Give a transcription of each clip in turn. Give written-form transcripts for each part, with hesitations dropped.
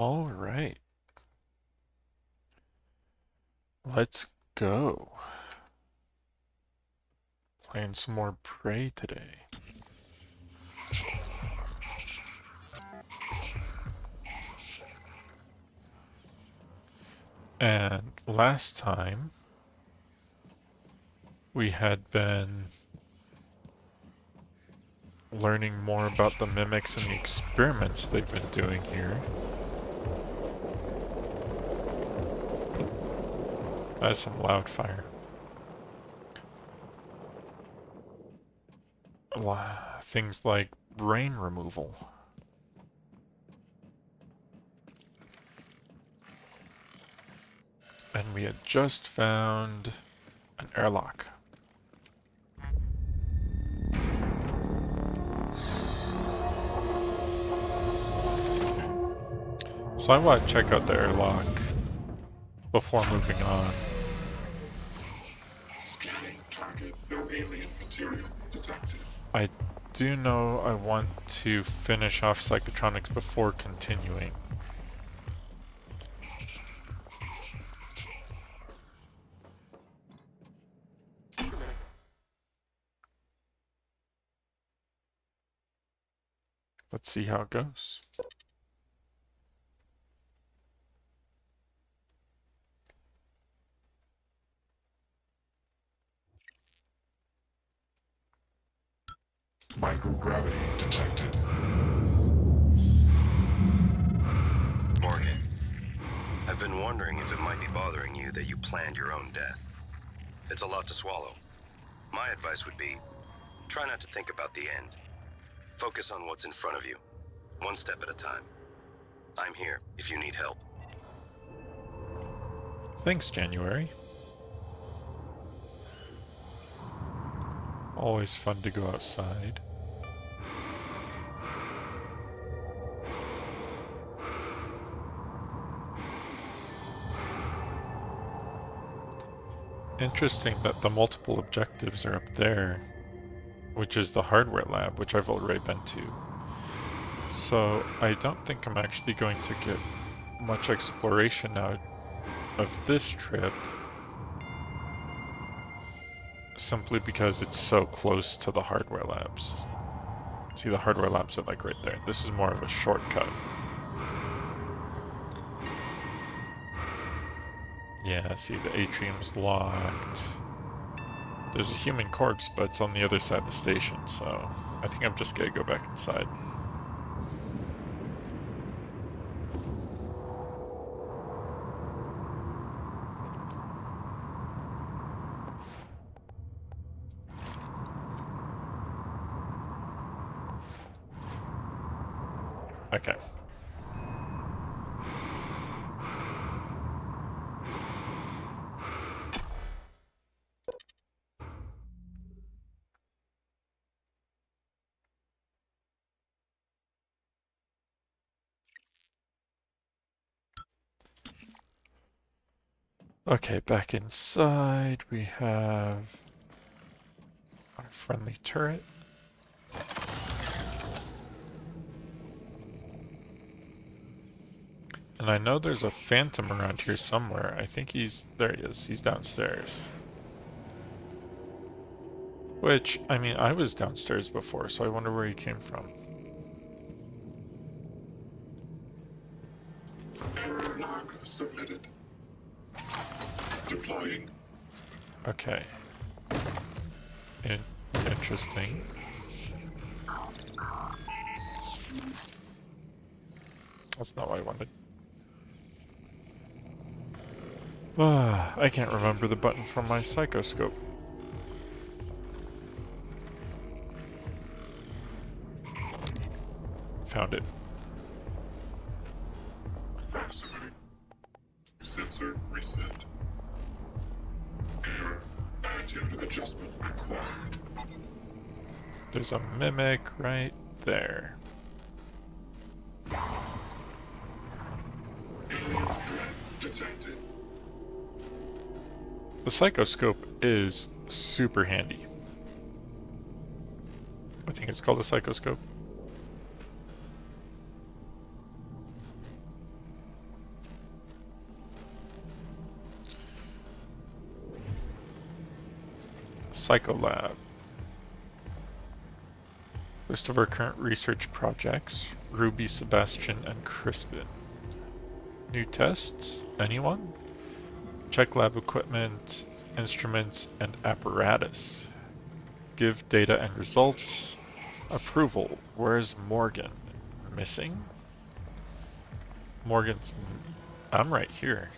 All right, let's go. Playing some more Prey today. And last time we had been learning more about the mimics and the experiments they've been doing here. That's some loud fire. Things like rain removal. And we had just found an airlock. So I want to check out the airlock before moving on. Scanning target, no alien material detected. I do know I want to finish off Psychotronics before continuing. Let's see how it goes. Microgravity detected. Morgan, I've been wondering if it might be bothering you that you planned your own death. It's a lot to swallow. My advice would be, try not to think about the end. Focus on what's in front of you, one step at a time. I'm here if you need help. Thanks, January. Always fun to go outside. Interesting that the multiple objectives are up there, which is the hardware lab, which I've already been to. So I don't think I'm actually going to get much exploration out of this trip, simply because it's so close to the hardware labs. See, the hardware labs are like right there. This is more of a shortcut. Yeah, see, the atrium's locked. There's a human corpse, but it's on the other side of the station, so I think I'm just gonna go back inside. Okay. Okay, back inside we have our friendly turret. And I know there's a phantom around here somewhere. I think there he is. He's downstairs. Which, I mean, I was downstairs before, so I wonder where he came from. Error log submitted. Deploying. Okay. Interesting. That's not what I wanted. I can't remember the button from my psychoscope. Found it. Fascinating. Sensor reset. Error. Attitude adjustment required. There's a mimic right there. Alien threat detected. The psychoscope is super handy. I think it's called a psychoscope. Psycholab. List of our current research projects. Ruby, Sebastian, and Crispin. New tests? Anyone? Check lab equipment, instruments, and apparatus. Give data and results. Approval. Where's Morgan? Missing? Morgan's... I'm right here.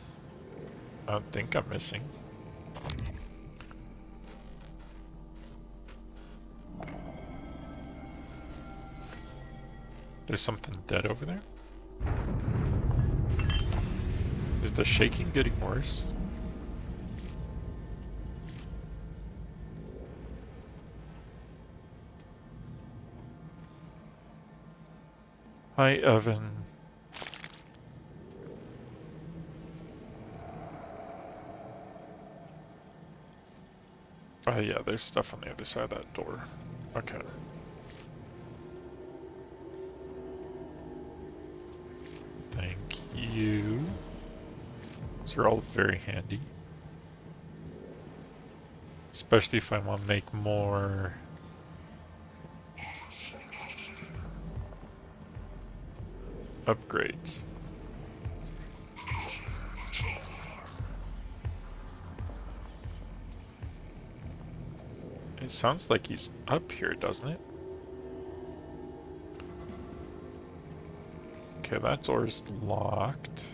I don't think I'm missing. There's something dead over there? Is the shaking getting worse? Hi, Evan. Oh yeah, there's stuff on the other side of that door. Okay. Thank you. These are all very handy. Especially if I want to make more... upgrades. It sounds like he's up here, doesn't it? Okay, that door's locked.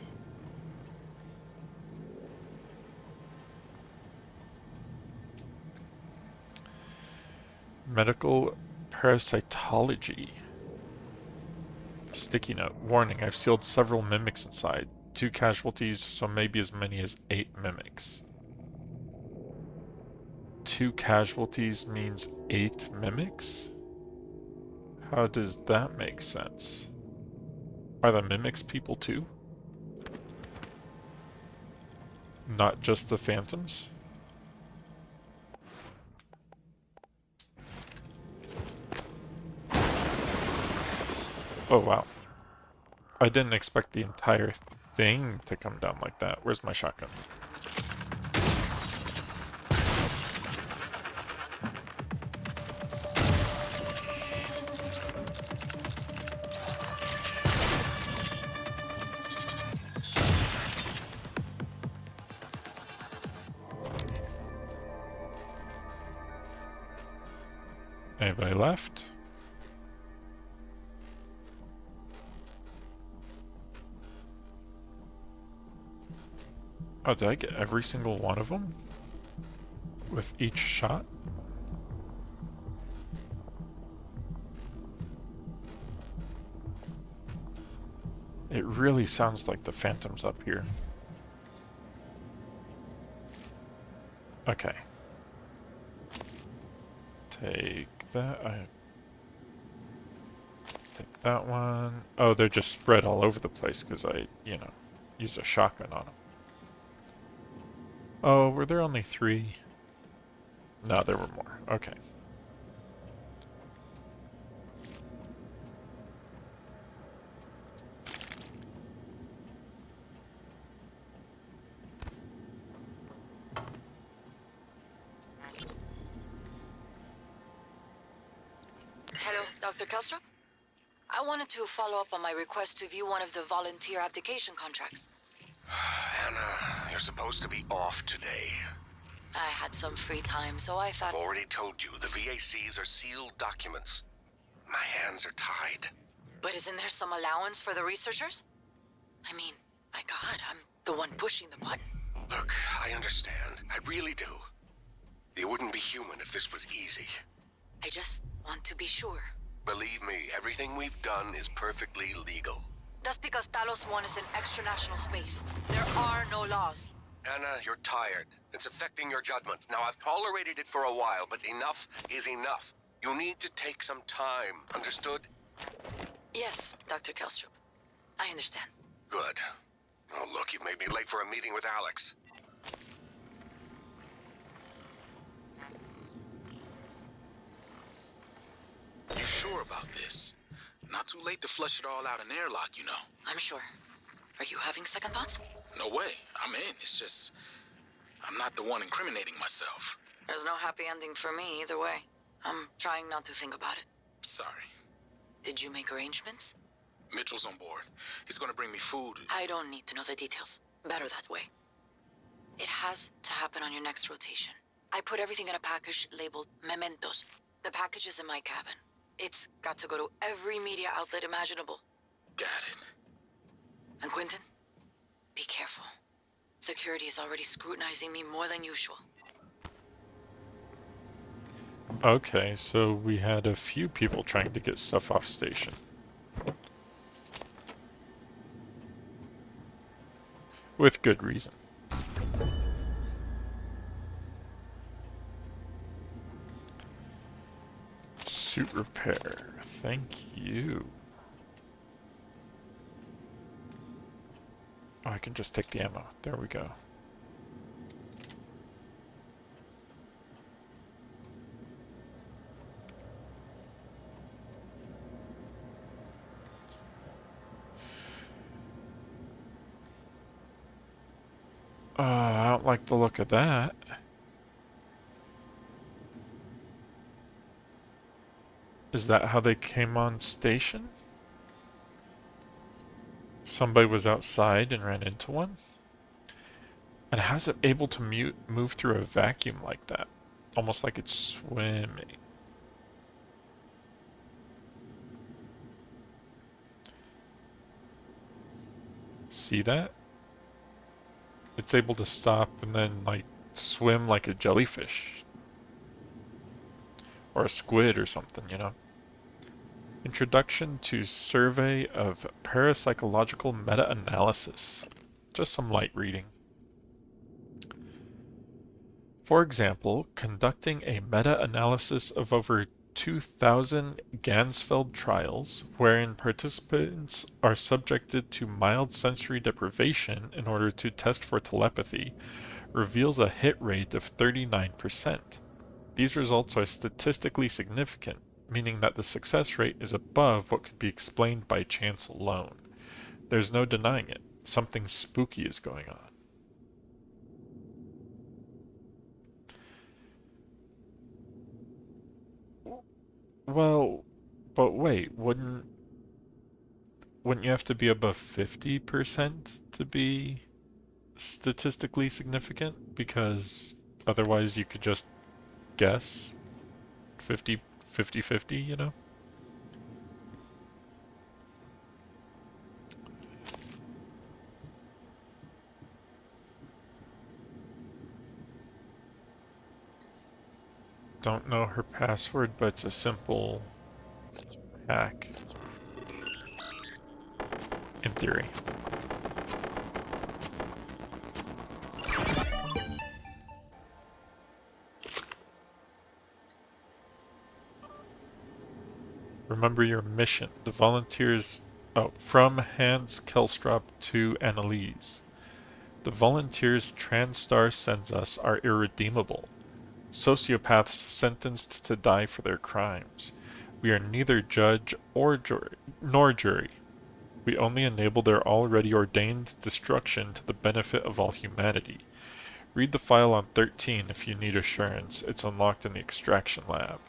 Medical parasitology. Sticky note. Warning, I've sealed several mimics inside. 2 casualties, so maybe as many as 8 mimics. 2 casualties means 8 mimics? How does that make sense? Are the mimics people too? Not just the phantoms? Oh wow. I didn't expect the entire thing to come down like that. Where's my shotgun? Anybody left? Oh, did I get every single one of them? With each shot? It really sounds like the phantom's up here. Okay. Take that. Take that one. Oh, they're just spread all over the place because I, used a shotgun on them. Oh, were there only 3? No, there were more. Okay. Hello, Dr. Kelstrup? I wanted to follow up on my request to view one of the volunteer abdication contracts. Anna, you're supposed to be off today. I had some free time, so I thought... I've already told you, the VACs are sealed documents. My hands are tied. But isn't there some allowance for the researchers? I mean, my God, I'm the one pushing the button. Look, I understand. I really do. You wouldn't be human if this was easy. I just want to be sure. Believe me, everything we've done is perfectly legal. That's because Talos 1 is in extra-national space. There are no laws. Anna, you're tired. It's affecting your judgment. Now, I've tolerated it for a while, but enough is enough. You need to take some time, understood? Yes, Dr. Kelstrup. I understand. Good. Oh, look, you've made me late for a meeting with Alex. You sure about this? Not too late to flush it all out in airlock, you know. I'm sure. Are you having second thoughts? No way. I'm in. It's just... I'm not the one incriminating myself. There's no happy ending for me either way. I'm trying not to think about it. Sorry. Did you make arrangements? Mitchell's on board. He's gonna bring me food. I don't need to know the details. Better that way. It has to happen on your next rotation. I put everything in a package labeled mementos. The package is in my cabin. It's got to go to every media outlet imaginable. Got it. And Quentin, be careful. Security is already scrutinizing me more than usual. Okay, so we had a few people trying to get stuff off station. With good reason. Suit repair, thank you. Oh, I can just take the ammo. There we go. I don't like the look of that. Is that how they came on station? Somebody was outside and ran into one? And how's it able to move through a vacuum like that? Almost like it's swimming. See that? It's able to stop and then, like, swim like a jellyfish. Or a squid or something, you know? Introduction to Survey of Parapsychological Meta-Analysis. Just some light reading. For example, conducting a meta-analysis of over 2,000 Gansfeld trials, wherein participants are subjected to mild sensory deprivation in order to test for telepathy, reveals a hit rate of 39%. These results are statistically significant, meaning that the success rate is above what could be explained by chance alone. There's no denying it. Something spooky is going on. Well, but wait, wouldn't you have to be above 50% to be statistically significant? Because otherwise you could just guess 50, you know? Don't know her password, but it's a simple hack. In theory. Remember your mission. The volunteers... Oh, from Hans Kelstrop to Annalise. The volunteers TranStar sends us are irredeemable. Sociopaths sentenced to die for their crimes. We are neither judge nor jury. We only enable their already ordained destruction to the benefit of all humanity. Read the file on 13 if you need assurance. It's unlocked in the extraction lab.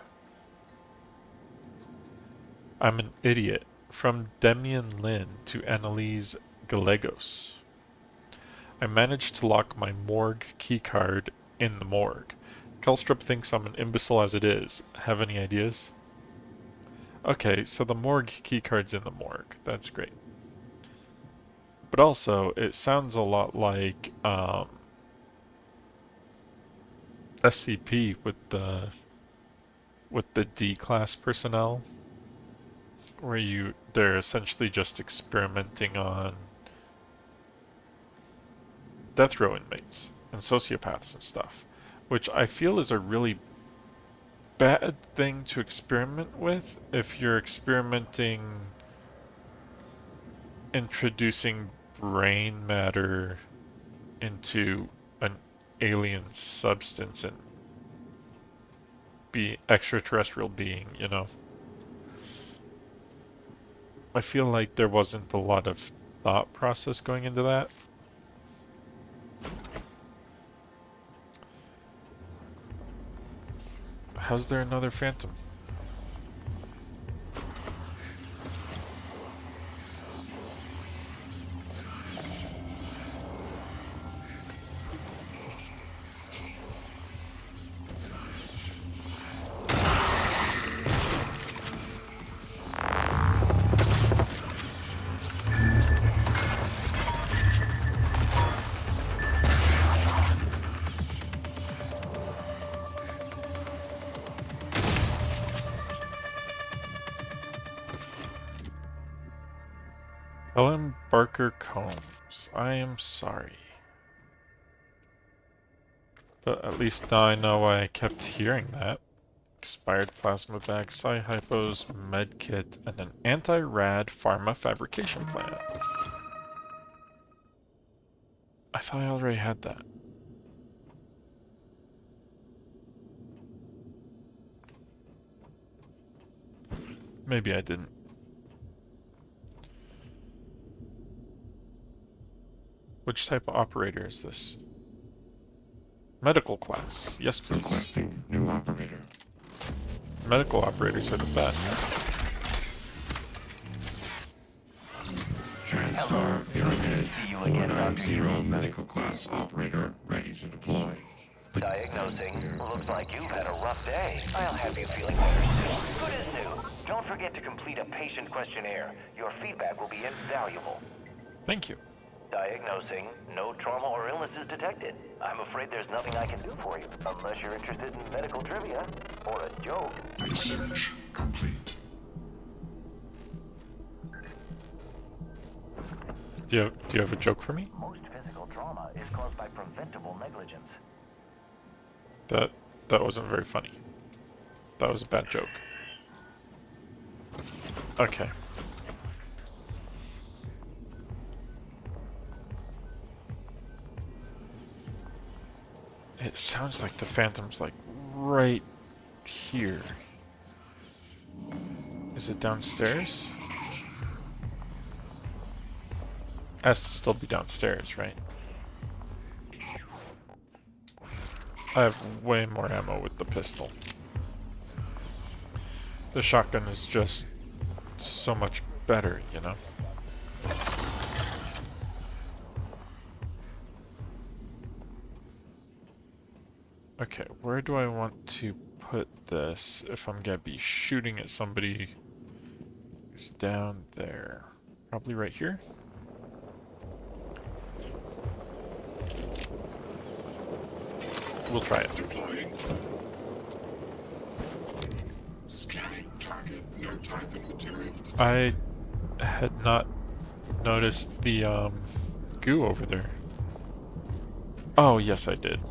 I'm an idiot. From Demian Lin to Annalise Gallegos. I managed to lock my morgue keycard in the morgue. Kelstrup thinks I'm an imbecile as it is. Have any ideas? Okay, so the morgue keycard's in the morgue. That's great. But also, it sounds a lot like SCP with the D-class personnel, where they're essentially just experimenting on death row inmates and sociopaths and stuff, which I feel is a really bad thing to experiment with if you're experimenting introducing brain matter into an alien substance and be extraterrestrial being, you know. I feel like there wasn't a lot of thought process going into that. How's there another phantom? Helen Barker Combs, I am sorry. But at least now I know why I kept hearing that. Expired plasma bag, Psy-Hypos, medkit, and an anti-rad pharma fabrication plant. I thought I already had that. Maybe I didn't. Which type of operator is this? Medical class. Yes, please. Requesting new operator. Medical operators are the best. TranStar Pyramid 490 medical class operator ready to deploy. Diagnosing. Looks like you've had a rough day. I'll have you feeling better soon. Good as new. Don't forget to complete a patient questionnaire. Your feedback will be invaluable. Thank you. Diagnosing. No trauma or illnesses detected. I'm afraid there's nothing I can do for you, unless you're interested in medical trivia or a joke. Research complete. Do you have a joke for me? Most physical trauma is caused by preventable negligence. That wasn't very funny. That was a bad joke. Okay. It sounds like the Phantom's like right here. Is it downstairs? Has to still be downstairs, right? I have way more ammo with the pistol. The shotgun is just so much better, you know? Okay, where do I want to put this if I'm gonna be shooting at somebody who's down there? Probably right here? We'll try it. Deploying. Scanning target. No type of material. I had not noticed the goo over there. Oh, yes I did.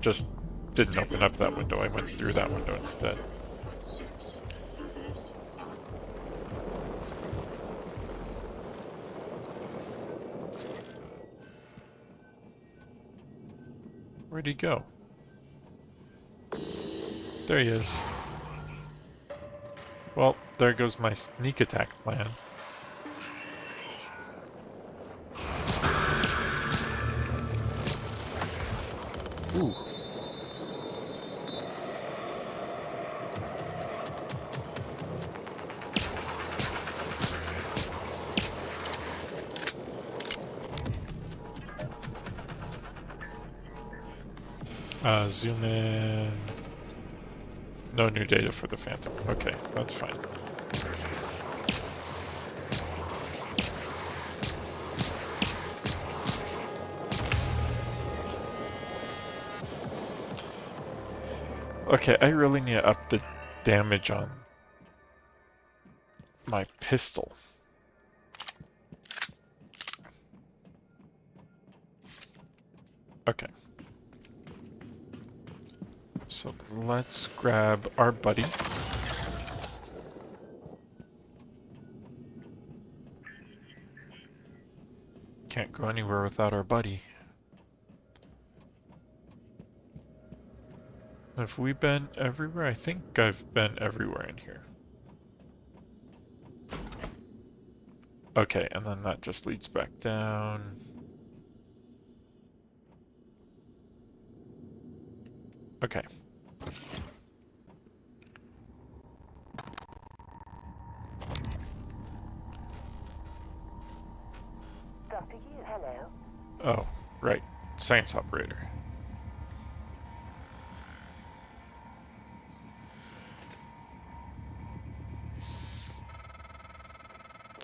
Just didn't open up that window. I went through that window instead. Where'd he go? There he is. Well, there goes my sneak attack plan. Ooh. Zoom in. No new data for the Phantom. Okay, that's fine. Okay, I really need to up the damage on my pistol. Okay. So let's grab our buddy. Can't go anywhere without our buddy. Have we been everywhere? I think I've been everywhere in here. Okay, and then that just leads back down. Okay. Oh, right. Science operator.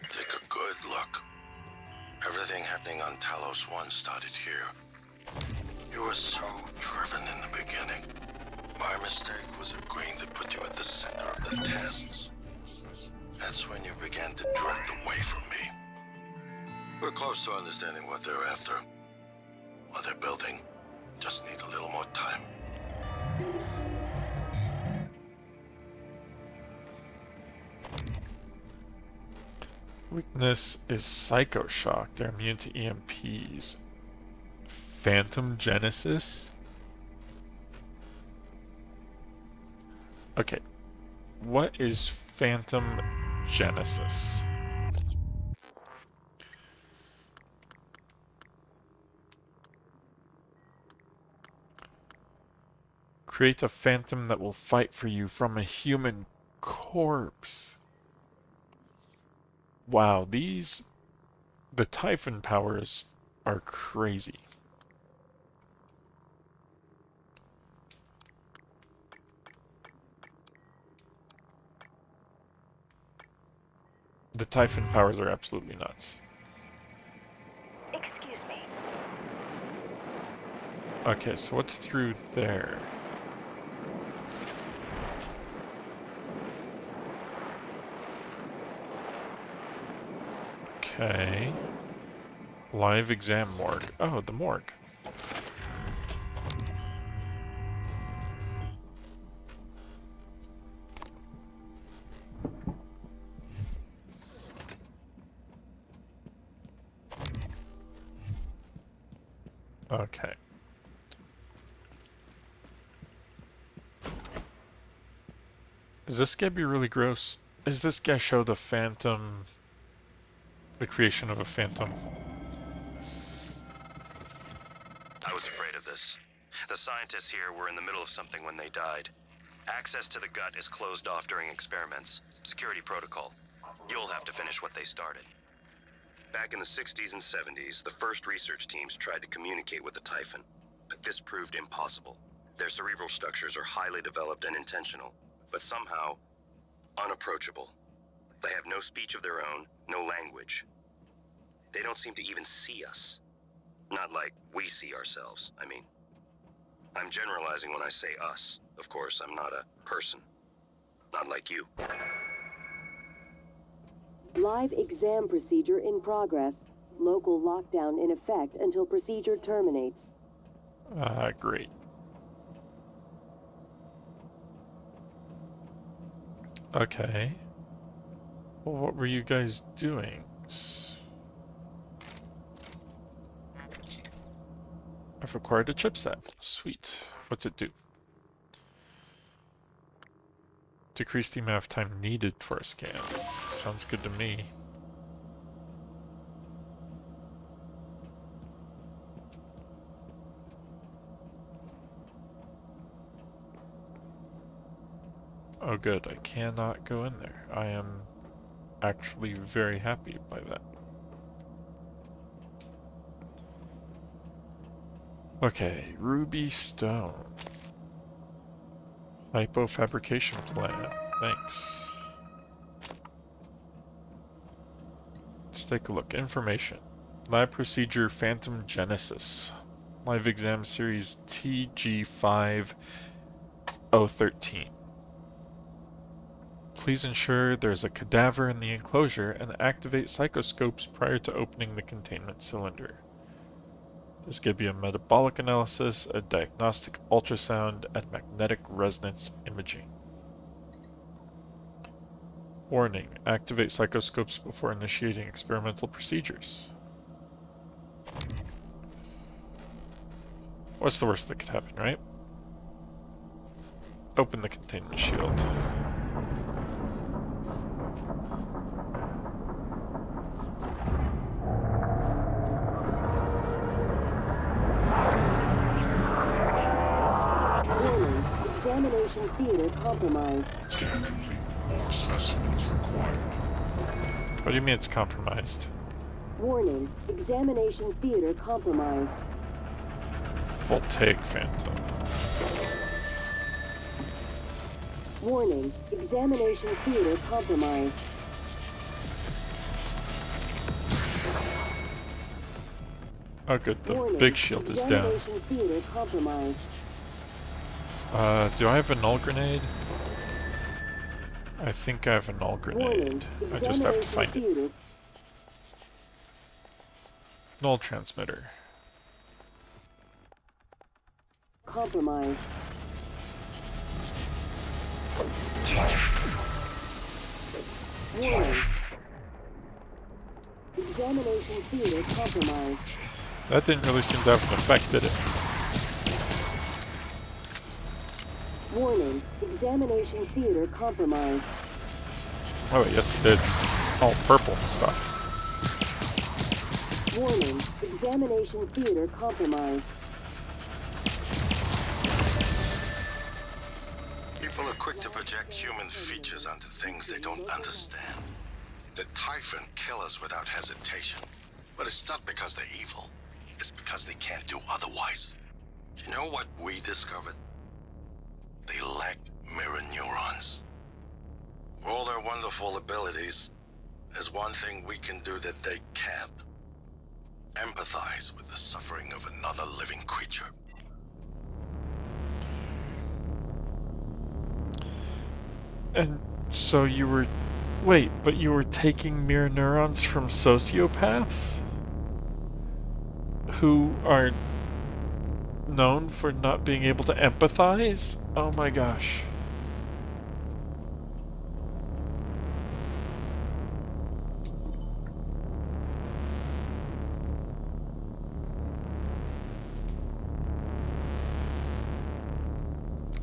Take a good look. Everything happening on Talos 1 started here. You were so driven in the beginning. My mistake was agreeing to put you at the center of the tests. That's when you began to drift away from me. We're close to understanding what they're after. What they're building. Just need a little more time. Weakness is Psychoshock. They're immune to EMPs. Phantom Genesis? Okay. What is Phantom Genesis? Create a phantom that will fight for you from a human corpse. Wow, the Typhon powers are crazy. The Typhon powers are absolutely nuts. Excuse me. Okay, so what's through there? Okay. Live exam morgue. Oh, the morgue. Okay. Is this gonna be really gross? Is this gonna show the phantom... the creation of a phantom? I was afraid of this. The scientists here were in the middle of something when they died. Access to the gut is closed off during experiments. Security protocol. You'll have to finish what they started. Back in the 60s and 70s, the first research teams tried to communicate with the Typhon, but this proved impossible. Their cerebral structures are highly developed and intentional, but somehow unapproachable. They have no speech of their own, no language. They don't seem to even see us. Not like we see ourselves, I mean. I'm generalizing when I say us. Of course, I'm not a person. Not like you. Live exam procedure in progress. Local lockdown in effect until procedure terminates. Great. Okay. Well, what were you guys doing? I've acquired a chipset. Sweet. What's it do? Decrease the amount of time needed for a scan. Sounds good to me. Oh good, I cannot go in there. I am actually very happy by that. Okay, Ruby Stone. Hypofabrication plan. Thanks. Let's take a look. Information. Lab procedure Phantom Genesis. Live exam series TG5013. Please ensure there's a cadaver in the enclosure and activate psychoscopes prior to opening the containment cylinder. There's going to be a metabolic analysis, a diagnostic ultrasound, and magnetic resonance imaging. Warning, activate psychoscopes before initiating experimental procedures. What's the worst that could happen, right? Open the containment shield. Examination theater compromised. Scan complete. More specimens required. What do you mean it's compromised? Warning, examination theater compromised. Voltaic phantom. Warning, examination theater compromised. Oh good, the Warning, big shield is down. examination theater compromised. Do I have a null grenade? I think I have a null Warning, grenade. I just have to examination find it. theater Null transmitter. compromised. Warning. Examination theater compromised. That didn't really seem to have an effect, did it? Warning. Examination theater compromised. Oh, yes it did. It's all purple and stuff. Warning. Examination theater compromised. People are quick to project human features onto things they don't understand. The Typhon kill us without hesitation. But it's not because they're evil. It's because they can't do otherwise. You know what we discovered? They lack mirror neurons. For all their wonderful abilities, there's one thing we can do that they can't. Empathize with the suffering of another living creature. And so you were... Wait, but you were taking mirror neurons from sociopaths? Who are known for not being able to empathize? Oh my gosh.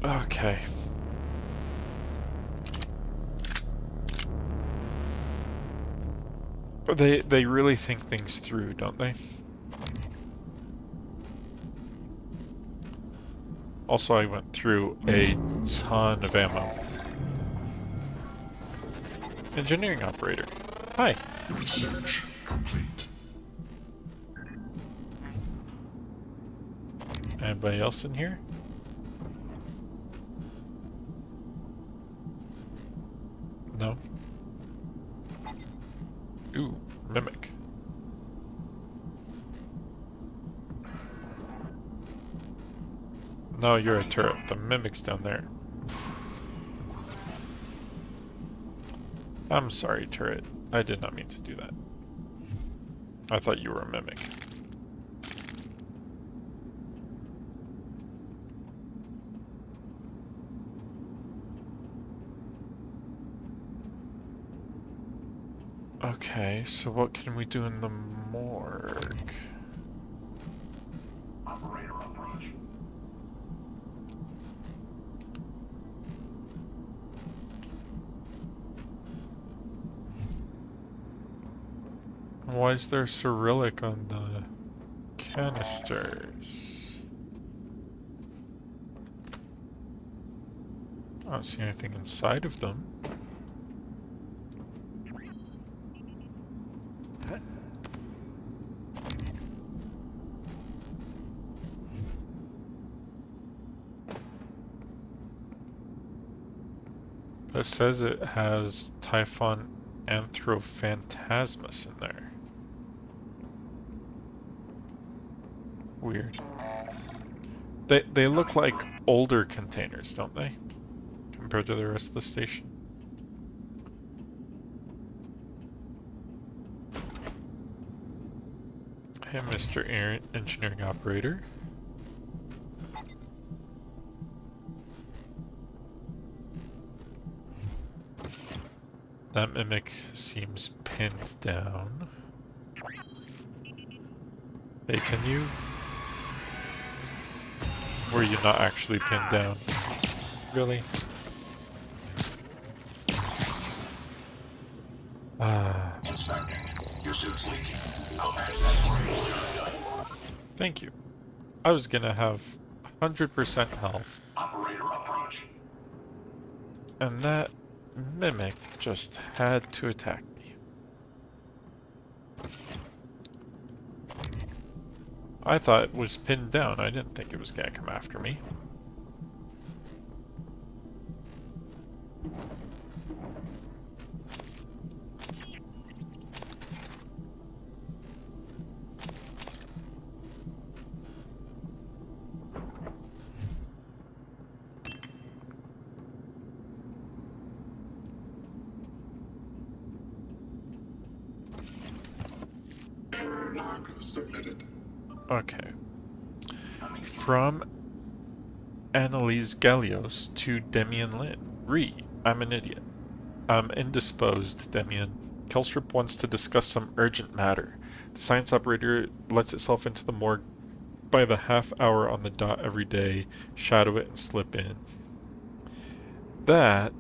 Okay. But they really think things through, don't they? Also, I went through a ton of ammo. Engineering operator. Hi. Research complete. Anybody else in here? No? Ooh, mimic. No, you're a turret. The mimic's down there. I'm sorry, turret. I did not mean to do that. I thought you were a mimic. Okay, so what can we do in the morgue? Operator approach. Why is there Cyrillic on the canisters? I don't see anything inside of them. It says it has Typhon Anthrophantasmus in there. Weird. They look like older containers, don't they? Compared to the rest of the station. Hey, Mr. Engineering Operator. That mimic seems pinned down. Hey, can you... Were you not actually pinned down? Really? Inspecting. Your suit's leaking. I'll patch that for you when you're done. Thank you. I was gonna have 100% health. Operator approach. And that mimic just had to attack me. I thought it was pinned down. I didn't think it was gonna come after me. Error log submitted. Okay. From Annalise Gallios to Demian Lin. I'm an idiot. I'm indisposed, Demian. Kelstrip wants to discuss some urgent matter. The science operator lets itself into the morgue by the half hour on the dot every day, shadow it and slip in. That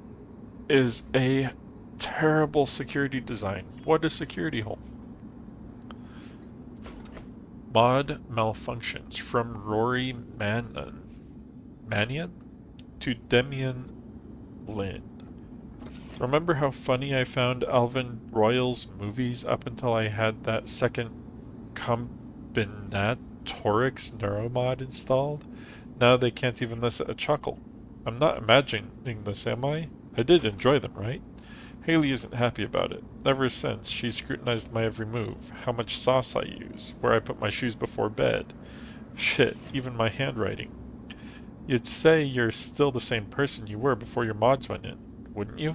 is a terrible security design. What a security hole. Mod malfunctions from Rory Mannion to Demian Lin. Remember how funny I found Alvin Royal's movies up until I had that second combinatorix neuromod installed? Now they can't even elicit a chuckle. I'm not imagining this, am I? I did enjoy them, right? Haley isn't happy about it. Ever since, she's scrutinized my every move, how much sauce I use, where I put my shoes before bed. Shit, even my handwriting. You'd say you're still the same person you were before your mods went in, wouldn't you?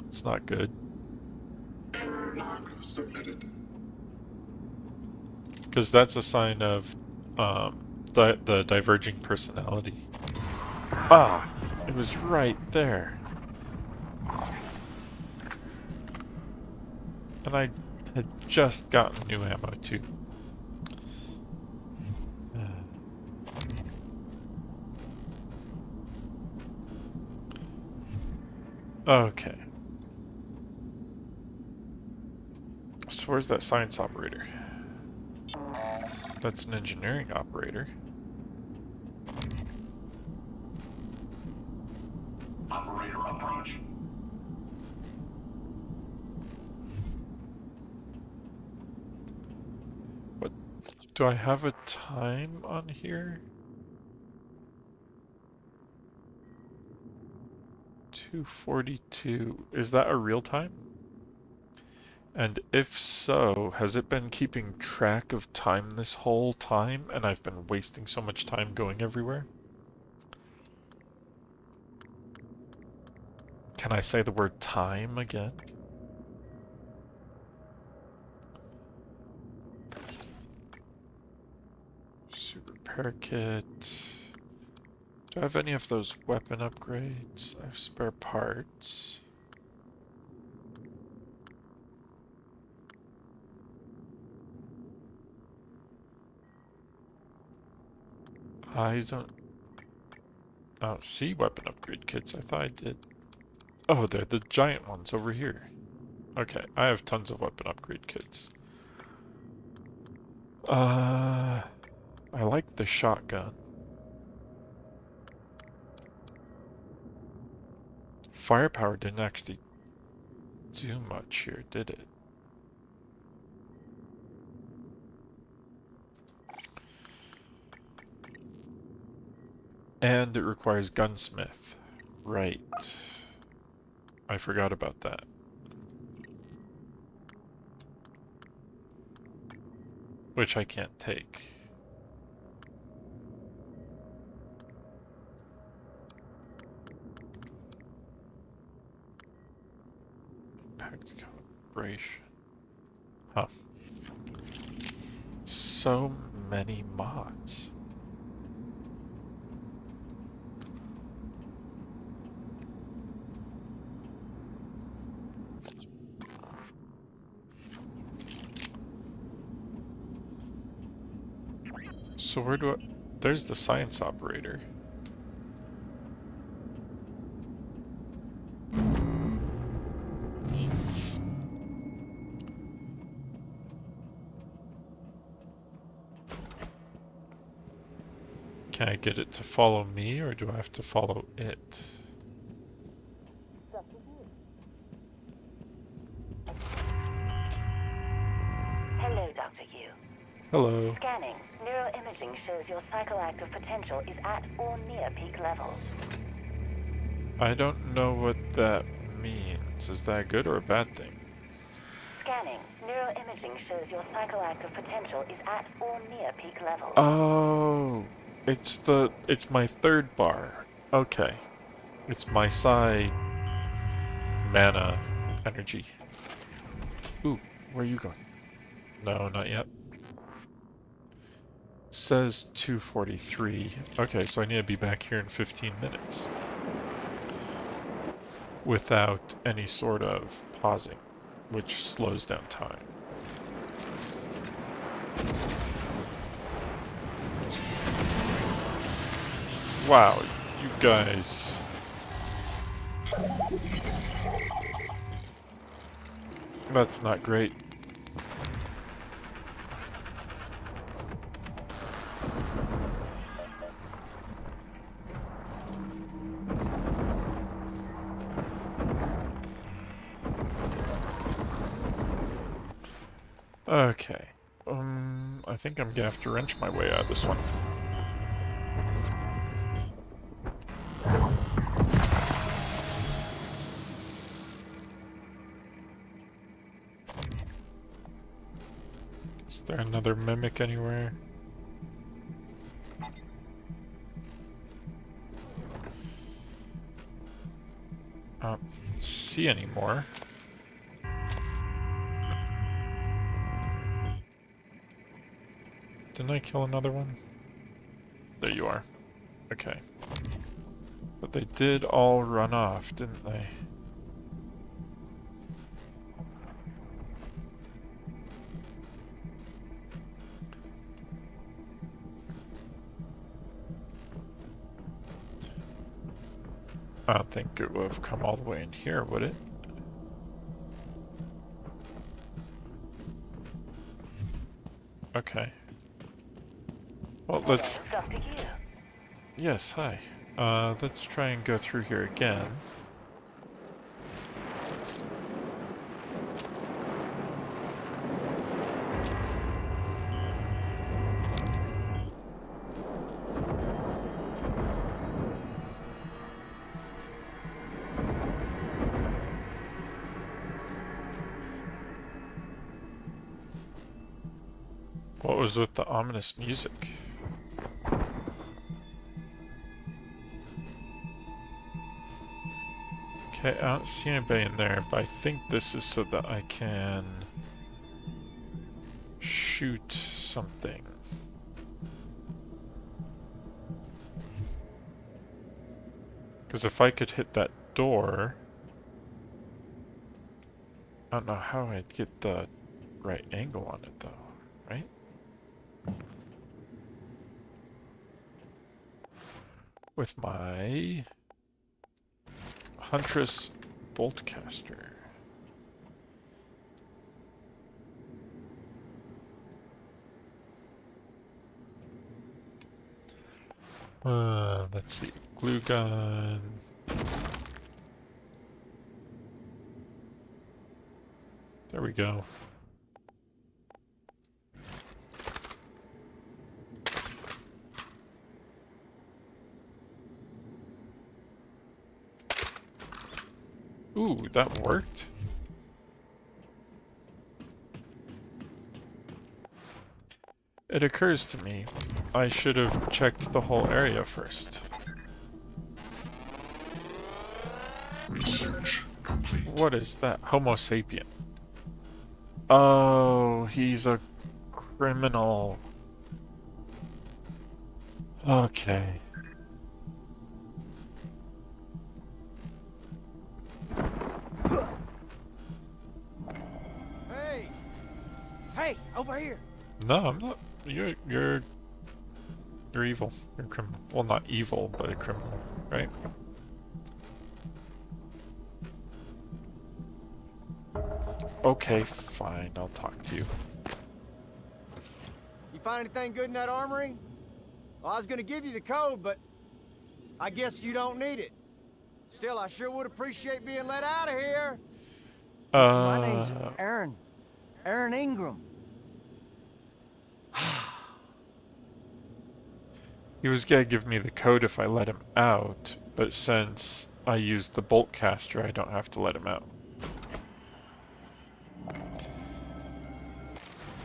It's not good. Error log submitted. Because that's a sign of the diverging personality. Ah, it was right there. And I had just gotten new ammo too. Okay. So where's that science operator? That's an engineering operator. Operator approach. What? Do I have a time on here? 2:42. Is that a real time? And if so, has it been keeping track of time this whole time, and I've been wasting so much time going everywhere? Can I say the word time again? Super repair kit. Do I have any of those weapon upgrades? I have spare parts. I don't see weapon upgrade kits. I thought I did. Oh, they're the giant ones over here. Okay, I have tons of weapon upgrade kits. I like the shotgun. Firepower didn't actually do much here, did it? And it requires gunsmith. Right. I forgot about that. Which I can't take. Impact calibration. Huh. So many mods. So where do I... There's the science operator. Can I get it to follow me, or do I have to follow it? Dr. Yu. Hello. Scanning. Neuroimaging shows your psychoactive potential is at or near peak levels. I don't know what that means. Is that a good or a bad thing? Scanning. Neuroimaging shows your psychoactive potential is at or near peak levels. Oh, it's my third bar. Okay. It's my psi mana energy. Ooh, where are you going? No, not yet. Says 2:43. Okay, so I need to be back here in 15 minutes. Without any sort of pausing, which slows down time. Wow, you guys. That's not great. Okay. I think I'm gonna have to wrench my way out of this one. Is there another mimic anywhere? I don't see any more. Didn't I kill another one? There you are. Okay. But they did all run off, didn't they? I don't think it would have come all the way in here, would it? Okay. Well, let's... Dr. Yu. Yes, hi. Let's try and go through here again. What was with the ominous music? Okay, I don't see anybody in there, but I think this is so that I can shoot something. Because if I could hit that door, I don't know how I'd get the right angle on it though, right? With my Huntress Boltcaster. Let's see. Glue gun. There we go. Ooh, that worked. It occurs to me, I should have checked the whole area first. Research complete. What is that? Homo sapien. Oh, he's a criminal. Okay. Hey! Hey, over here! No, I'm not. You're evil. You're a criminal. Well, not evil, but a criminal, right? Okay, fine. I'll talk to you. You find anything good in that armory? Well, I was gonna give you the code, but I guess you don't need it. Still, I sure would appreciate being let out of here. My name's Aaron. Aaron Ingram. He was gonna give me the code if I let him out, but since I used the bolt caster, I don't have to let him out.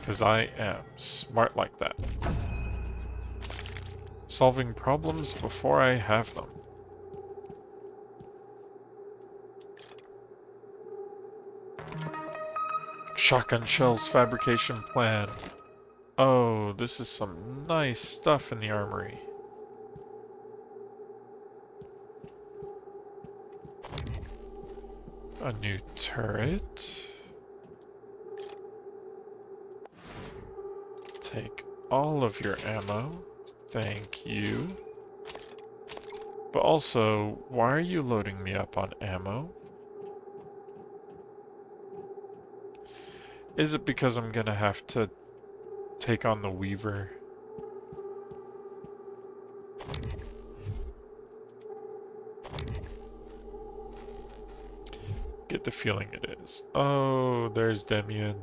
Because I am smart like that. Solving problems before I have them. Shotgun shells fabrication plan. Oh, this is some nice stuff in the armory. A new turret. Take all of your ammo. Thank you. But also, why are you loading me up on ammo? Is it because I'm gonna have to take on the Weaver? Get the feeling it is. Oh, there's Demian.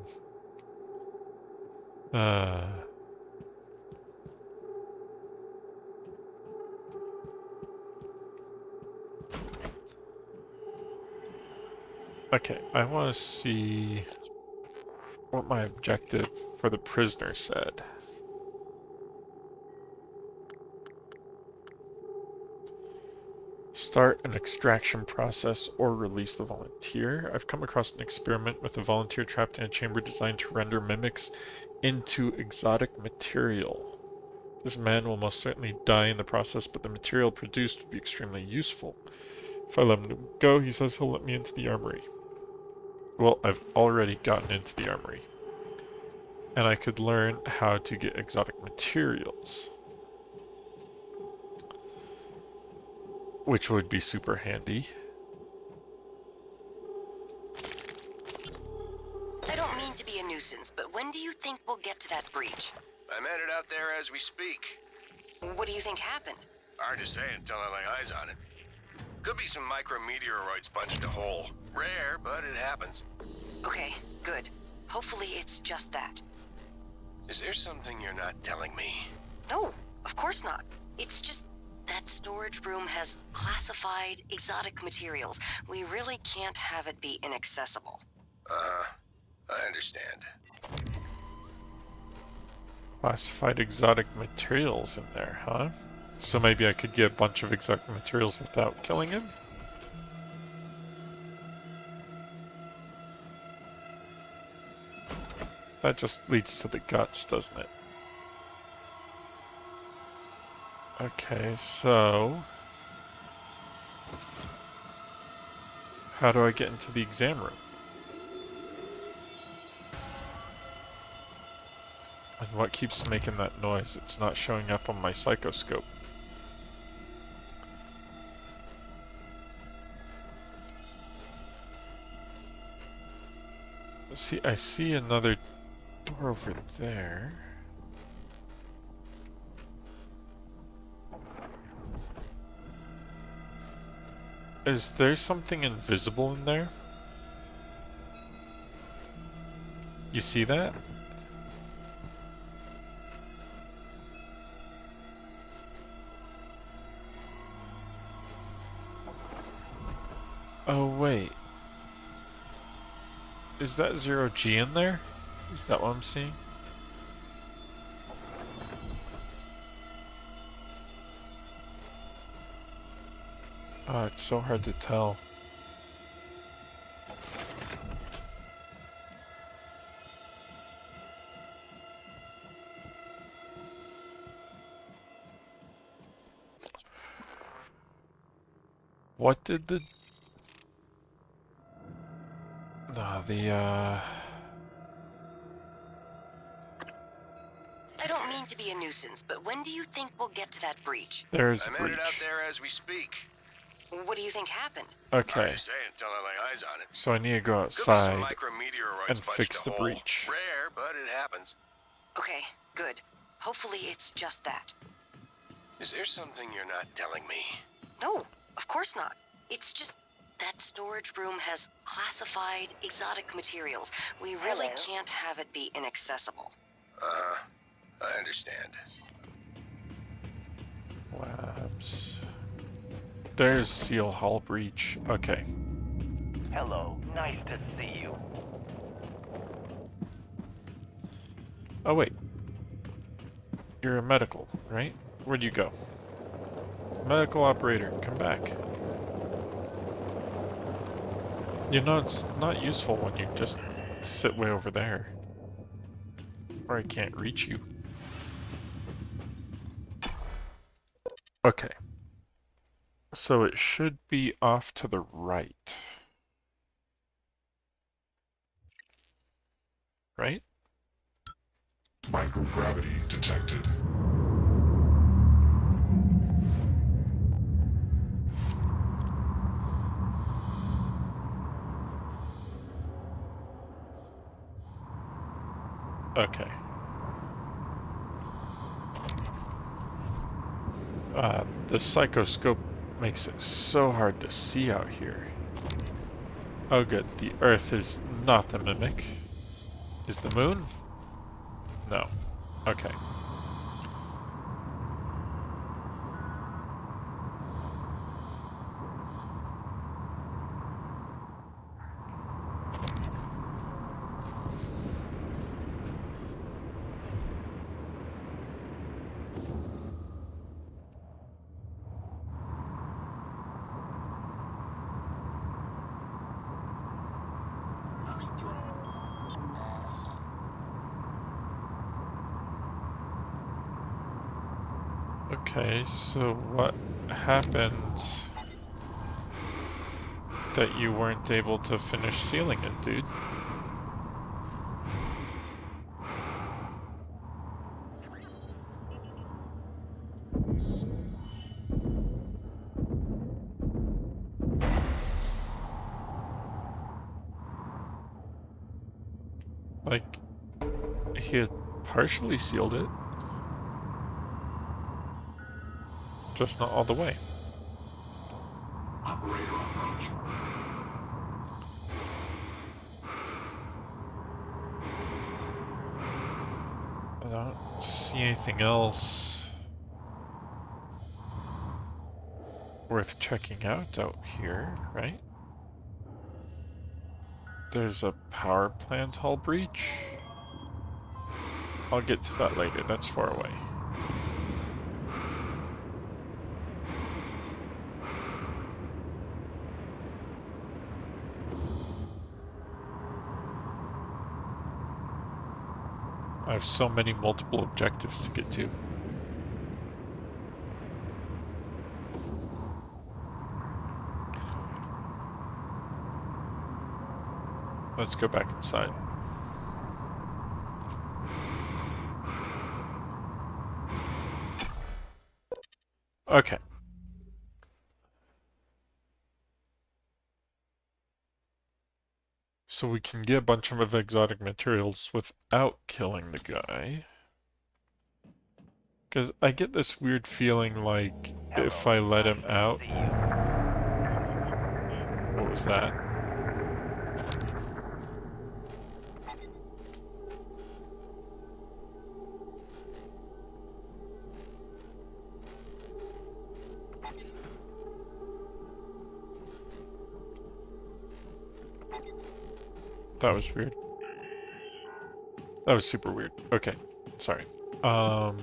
Okay, I want to see what my objective for the prisoner said. Start an extraction process or release the volunteer. I've come across an experiment with a volunteer trapped in a chamber designed to render mimics into exotic material. This man will most certainly die in the process, but the material produced would be extremely useful. If I let him go, he says he'll let me into the armory. Well, I've already gotten into the armory. And I could learn how to get exotic materials. Which would be super handy. I don't mean to be a nuisance, but when do you think we'll get to that breach? I'm headed out there as we speak. What do you think happened? Hard to say until I lay eyes on it. Could be some micrometeoroids punched a hole. Rare, but it happens. Okay, good. Hopefully it's just that. Is there something you're not telling me? No, of course not. It's just that storage room has classified exotic materials. We really can't have it be inaccessible. I understand. Classified exotic materials in there, huh? So maybe I could get a bunch of exotic materials without killing him? That just leads to the guts, doesn't it? Okay, so... how do I get into the exam room? And what keeps making that noise? It's not showing up on my psychoscope. See, I see another door over there. Is there something invisible in there? You see that? Oh, wait. Is that 0G in there? Is that what I'm seeing? Oh, it's so hard to tell. What did the... No, I don't mean to be a nuisance, but when do you think we'll get to that breach? there's a I'm headed out breach. there as we speak. What do you think happened? Hard Okay, to say until I lay eyes on it. so I need to go Could be outside some micrometeoroids and punched fix a the hole. breach. Rare, but it happens. Okay, good. Hopefully it's just that. Is there something you're not telling me? No, of course not. It's just that storage room has classified exotic materials. We really Hello. can't have it be inaccessible. I understand. Labs. There's Seal Hull Breach. Okay. Hello, nice to see you. Oh, wait. You're a medical, right? Where'd you go? Medical operator, come back. You know, it's not useful when you just sit way over there. Or I can't reach you. Okay. So it should be off to the right. Right? Microgravity detected. Okay. The psychoscope makes it so hard to see out here. Oh good, the Earth is not the mimic. Is the moon? No. Okay. Okay, so what happened that you weren't able to finish sealing it, dude? Like, he had partially sealed it, just not all the way. Operator approach. I don't see anything else worth checking out here, right? There's a power plant hull breach. I'll get to that later, that's far away. I have so many multiple objectives to get to. Let's go back inside. Okay. So we can get a bunch of exotic materials without killing the guy. Because I get this weird feeling like if I let him out... What was that? That was weird. That was super weird. Okay, sorry. I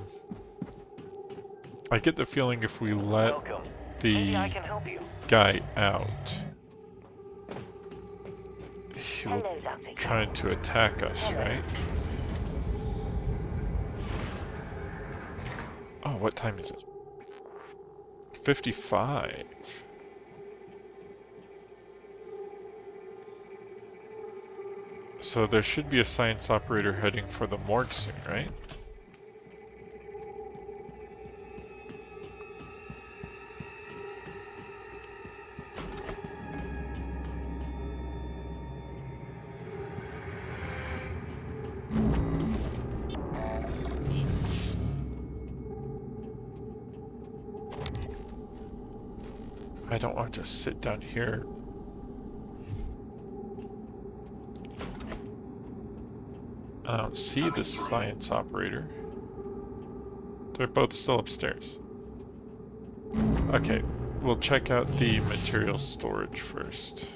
get the feeling if we let the guy out, he'll trying to attack us, right? Oh, what time is it? 55. So there should be a science operator heading for the morgue soon, right? I don't want to just sit down here. I don't see the science operator. They're both still upstairs. Okay, we'll check out the material storage first.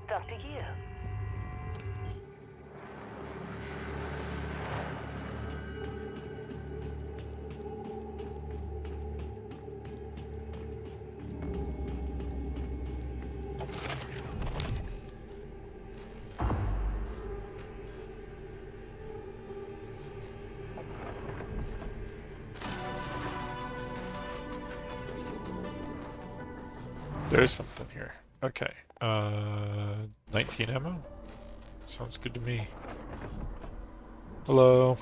It's up to you. There's something here. Okay. 19 ammo? Sounds good to me. Hello.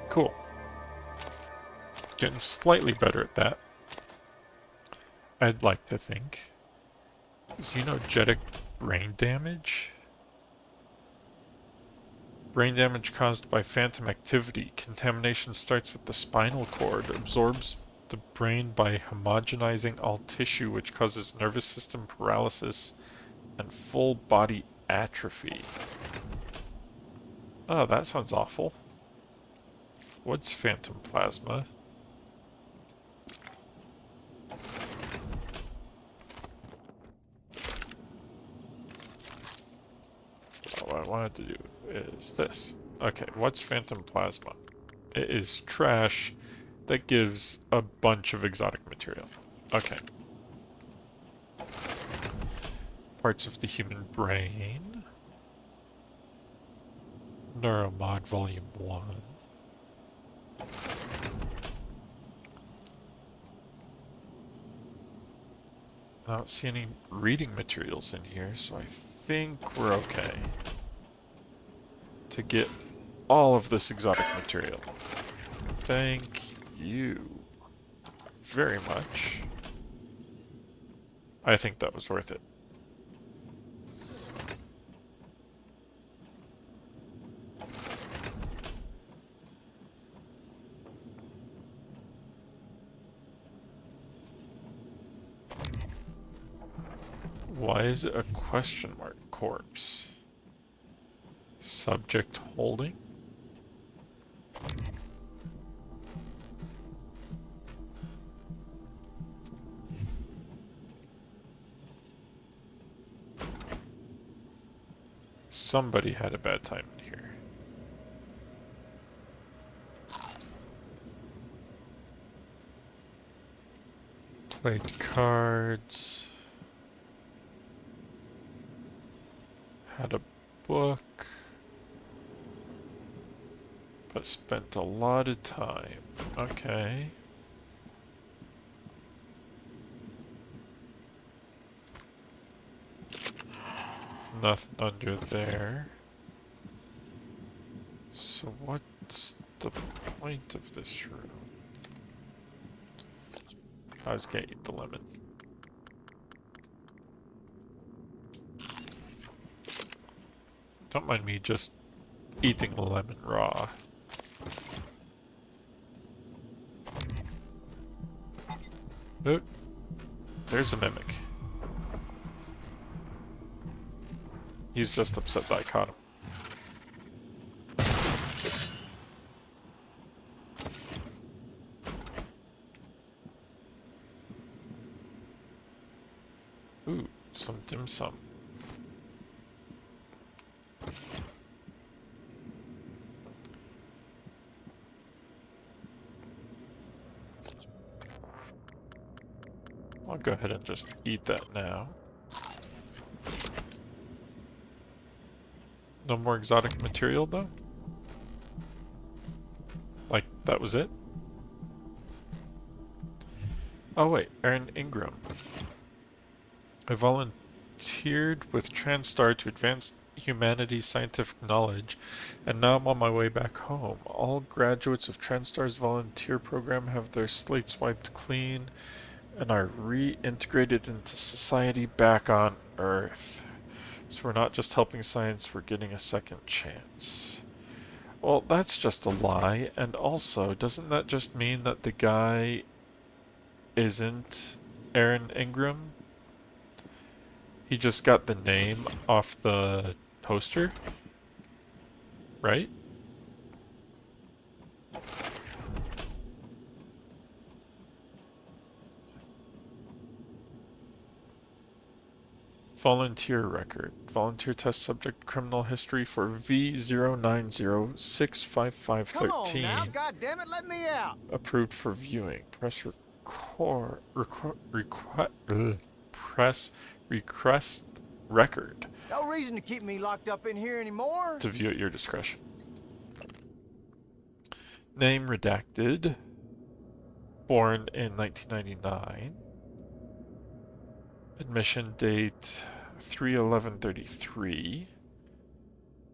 Cool. Getting slightly better at that. I'd like to think. Xenogenic brain damage? Brain damage caused by phantom activity. Contamination starts with the spinal cord, absorbs the brain by homogenizing all tissue, which causes nervous system paralysis and full body atrophy. Oh, that sounds awful. What's phantom plasma? What I wanted to do is this. Okay, what's phantom plasma? It is trash that gives a bunch of exotic material. Okay. Parts of the human brain. Neuromod Volume 1. I don't see any reading materials in here, so I think we're okay to get all of this exotic material. Thank you very much. I think that was worth it. Why is it a question mark corpse? Subject holding? Somebody had a bad time in here. Played cards. Had a book. But spent a lot of time. Okay. Nothing under there. So what's the point of this room? I was gonna eat the lemon. Don't mind me just eating the lemon raw. Oh, there's a mimic. He's just upset that I caught him. Ooh, some dim sum. I'll go ahead and just eat that now. No more exotic material, though? Like, that was it? Oh wait, Aaron Ingram. I volunteered with TranStar to advance humanity's scientific knowledge, and now I'm on my way back home. All graduates of TranStar's volunteer program have their slates wiped clean and are reintegrated into society back on Earth. So we're not just helping science, we're getting a second chance. Well, that's just a lie, and also, doesn't that just mean that the guy isn't Aaron Ingram? He just got the name off the poster? Right? Volunteer record. Volunteer test subject criminal history for V090655513. Come on now, goddammit, let me out. Approved for viewing. Press request record. No reason to keep me locked up in here anymore. To view at your discretion. Name redacted. Born in 1999. Admission date 3/11/33.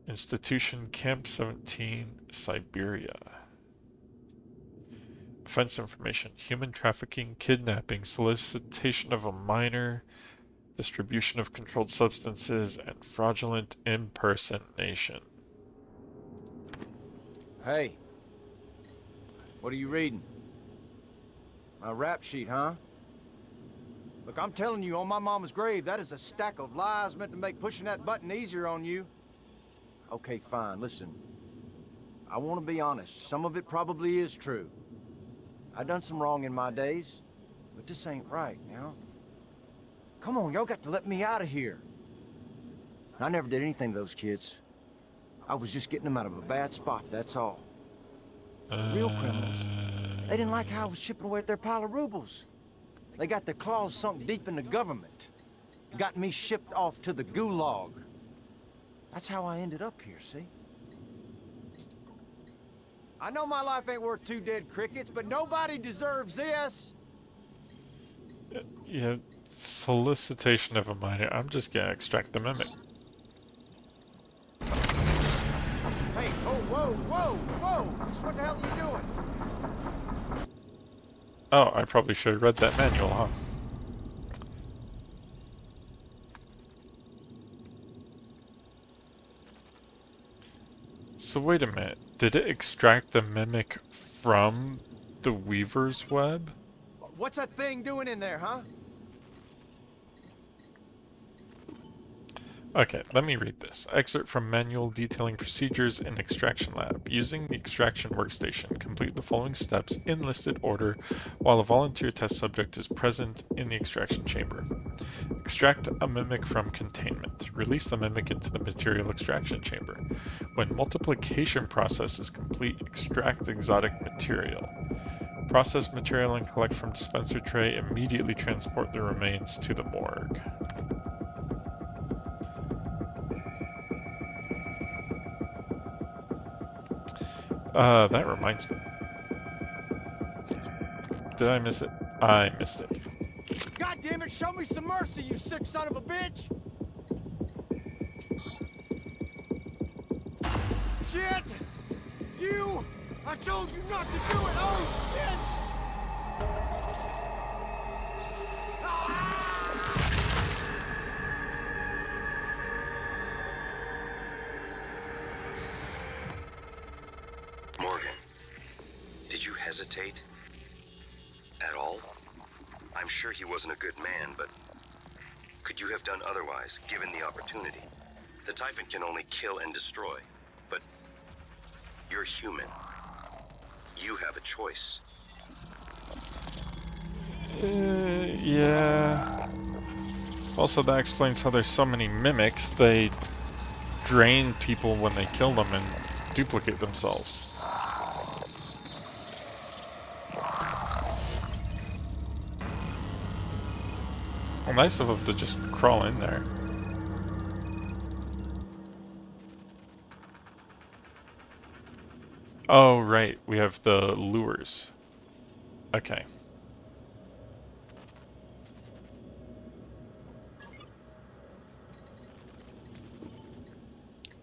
Institution Camp 17, Siberia. Offense information: human trafficking, kidnapping, solicitation of a minor, distribution of controlled substances, and fraudulent impersonation. Hey, what are you reading? A rap sheet, huh? Look, I'm telling you, on my mama's grave, that is a stack of lies meant to make pushing that button easier on you. Okay, fine, listen. I want to be honest. Some of it probably is true. I done some wrong in my days, but this ain't right, you know? Come on, y'all got to let me out of here. I never did anything to those kids. I was just getting them out of a bad spot, that's all. Real criminals. They didn't like how I was chipping away at their pile of rubles. They got their claws sunk deep in the government. Got me shipped off to the gulag. That's how I ended up here, see? I know my life ain't worth 2 dead crickets, but nobody deserves this. Yeah, solicitation of a minor. I'm just gonna extract the mimic. Hey, oh, whoa, whoa, whoa! What the hell are you doing? Oh, I probably should have read that manual, huh? So wait a minute. Did it extract the mimic from the Weaver's web? What's that thing doing in there, huh? Okay, let me read this. Excerpt from manual detailing procedures in extraction lab. Using the extraction workstation, complete the following steps in listed order while a volunteer test subject is present in the extraction chamber. Extract a mimic from containment. Release the mimic into the material extraction chamber. When multiplication process is complete, extract exotic material. Process material and collect from dispenser tray. Immediately transport the remains to the morgue. That reminds me. Did I miss it? I missed it. God damn it, show me some mercy, you sick son of a bitch! Shit! You! I told you not to do it! Oh, shit! Morgan, did you hesitate? At all? I'm sure he wasn't a good man, but could you have done otherwise, given the opportunity? The Typhon can only kill and destroy, but you're human. You have a choice. Yeah. Also, that explains how there's so many mimics. They drain people when they kill them and duplicate themselves. Well, nice of them to just crawl in there. Oh, right. We have the lures. Okay.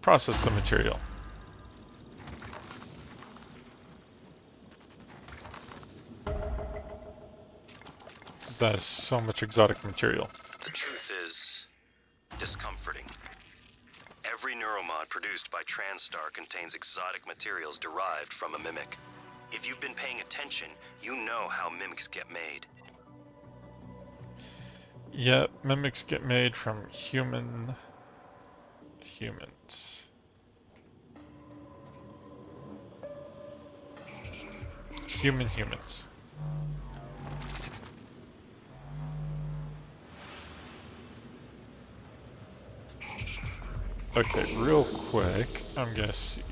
Process the material. That is so much exotic material. The truth is discomforting. Every neuromod produced by TranStar contains exotic materials derived from a mimic. If you've been paying attention, you know how mimics get made. Yeah, mimics get made from humans. Humans. Okay, real quick, I'm gonna see.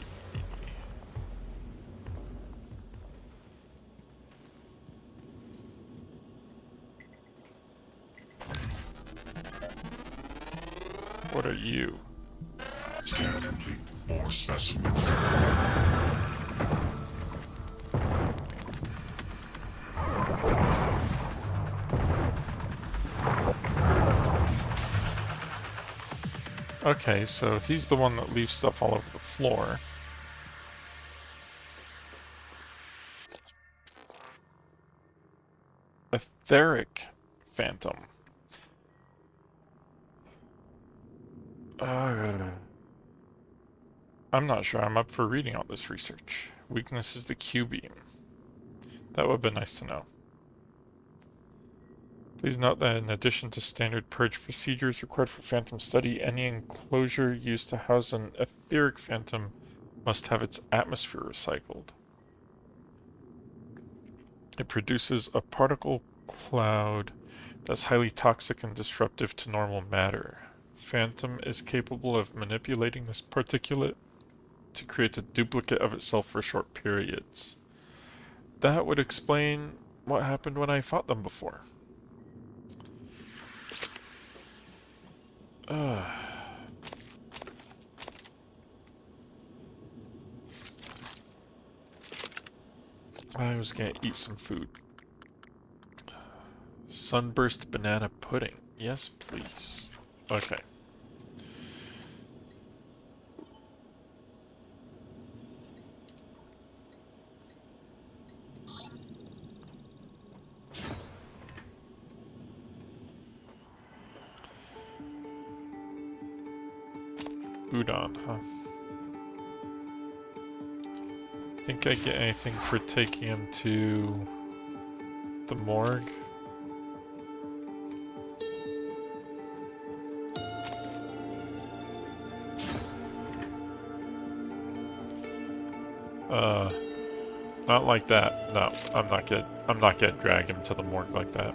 What are you? Scan complete. More specimens. Okay, so he's the one that leaves stuff all over the floor. Etheric Phantom. I'm not sure I'm up for reading all this research. Weakness is the Q-beam. That would have been nice to know. Please note that in addition to standard purge procedures required for Phantom study, any enclosure used to house an etheric Phantom must have its atmosphere recycled. It produces a particle cloud that's highly toxic and disruptive to normal matter. Phantom is capable of manipulating this particulate to create a duplicate of itself for short periods. That would explain what happened when I fought them before. I was gonna eat some food. Sunburst banana pudding. Yes, please. Okay. Udon, huh? Think I get anything for taking him to the morgue? Not like that. No, I'm not gonna drag him to the morgue like that.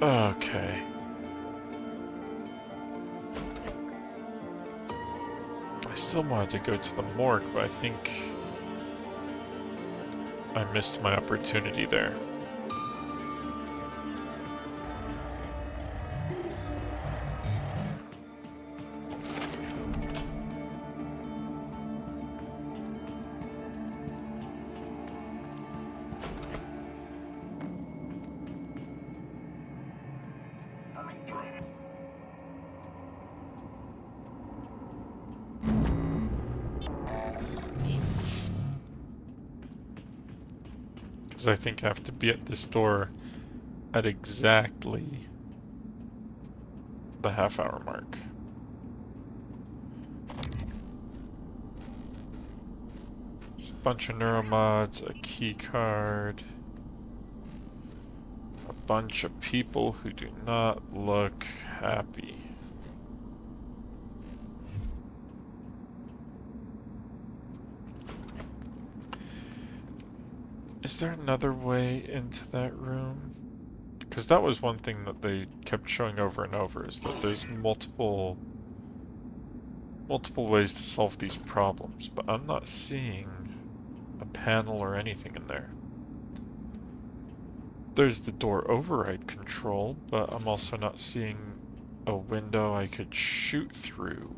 Okay. I still wanted to go to the morgue, but I think I missed my opportunity there. Because I think I have to be at this door at exactly the half-hour mark. There's a bunch of neuromods, a key card, a bunch of people who do not look happy. Is there another way into that room? Because that was one thing that they kept showing over and over, is that there's multiple ways to solve these problems, but I'm not seeing a panel or anything in there. There's the door override control, but I'm also not seeing a window I could shoot through.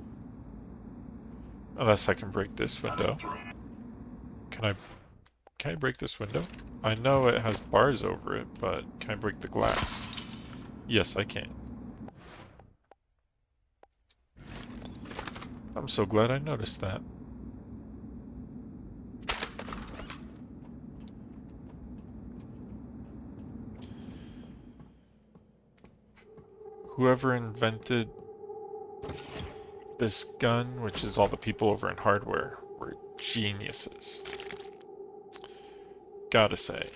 Unless I can break this window. Can I break this window? I know it has bars over it, but can I break the glass? Yes, I can. I'm so glad I noticed that. whoever invented this gun, which is all the people over in hardware, were geniuses. Gotta say.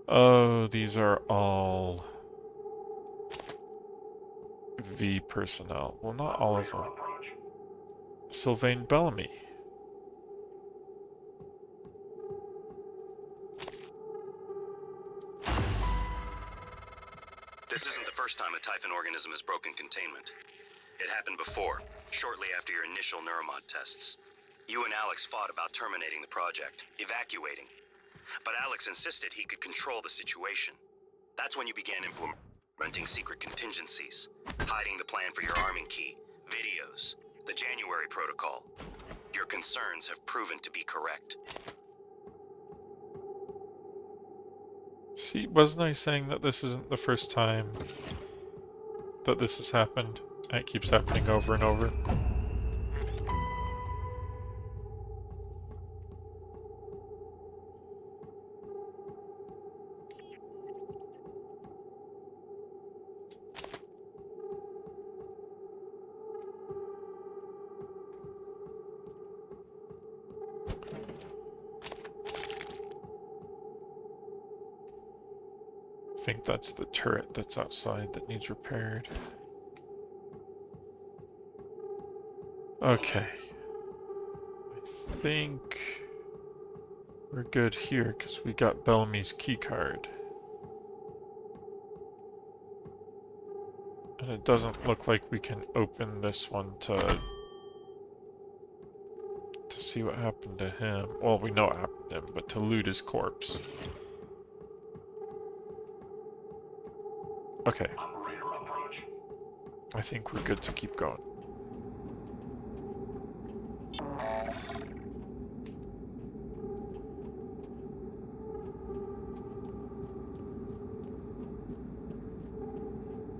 Oh, these are all V personnel. Well, not all of them. Sylvain Bellamy. This isn't the first time a Typhon organism has broken containment. It happened before, shortly after your initial neuromod tests. You and Alex fought about terminating the project, evacuating. But Alex insisted he could control the situation. That's when you began implementing secret contingencies, hiding the plan for your arming key, videos, the January protocol. Your concerns have proven to be correct. See, wasn't I saying that this isn't the first time that this has happened? And it keeps happening over and over. I think that's the turret that's outside that needs repaired. Okay. I think we're good here because we got Bellamy's keycard. And it doesn't look like we can open this one to see what happened to him. Well, we know what happened to him, but to loot his corpse. Okay. I think we're good to keep going.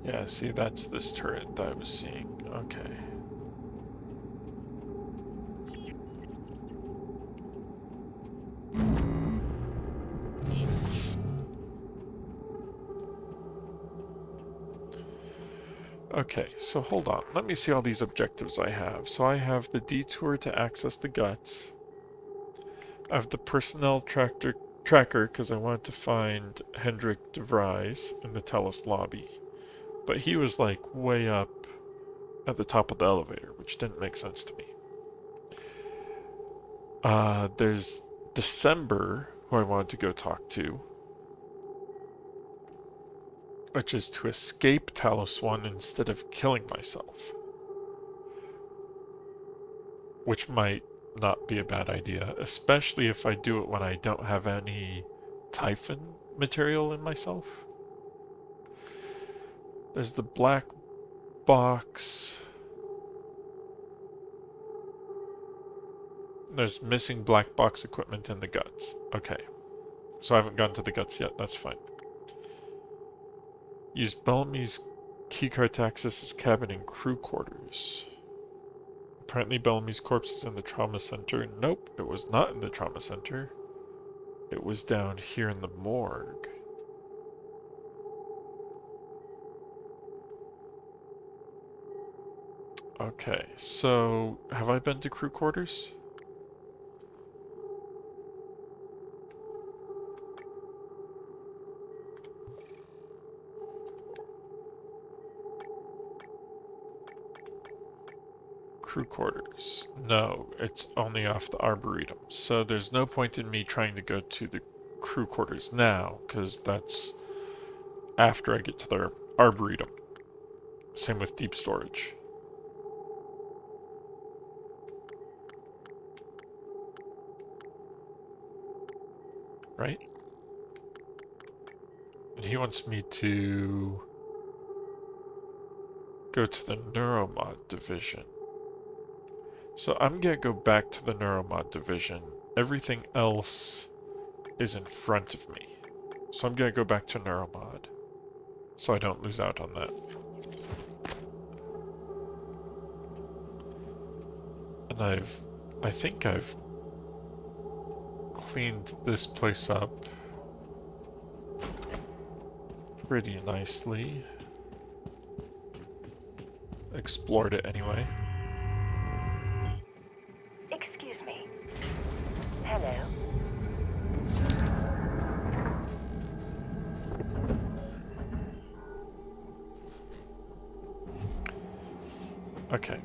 Yeah, see, that's this turret that I was seeing. Okay. Okay, so hold on. Let me see all these objectives I have. So I have the detour to access the guts. I have the personnel tracker because I wanted to find Hendrik de Vries in the Telos lobby. But he was like way up at the top of the elevator, which didn't make sense to me. There's December, who I wanted to go talk to, which is to escape Talos 1 instead of killing myself. Which might not be a bad idea, especially if I do it when I don't have any Typhon material in myself. There's the black box. There's missing black box equipment in the guts. Okay. So I haven't gone to the guts yet, that's fine. Use Bellamy's keycard to access his cabin and crew quarters. Apparently Bellamy's corpse is in the trauma center. Nope, it was not in the trauma center. It was down here in the morgue. Okay, so have I been to crew quarters? Crew quarters. No, it's only off the Arboretum. So there's no point in me trying to go to the crew quarters now, because that's after I get to the Arboretum. Same with deep storage. Right? And he wants me to go to the Neuromod division. So I'm gonna go back to the Neuromod division. Everything else is in front of me. So I'm gonna go back to Neuromod, so I don't lose out on that. And I think I've cleaned this place up pretty nicely. Explored it anyway. Excuse me. Hello? Okay.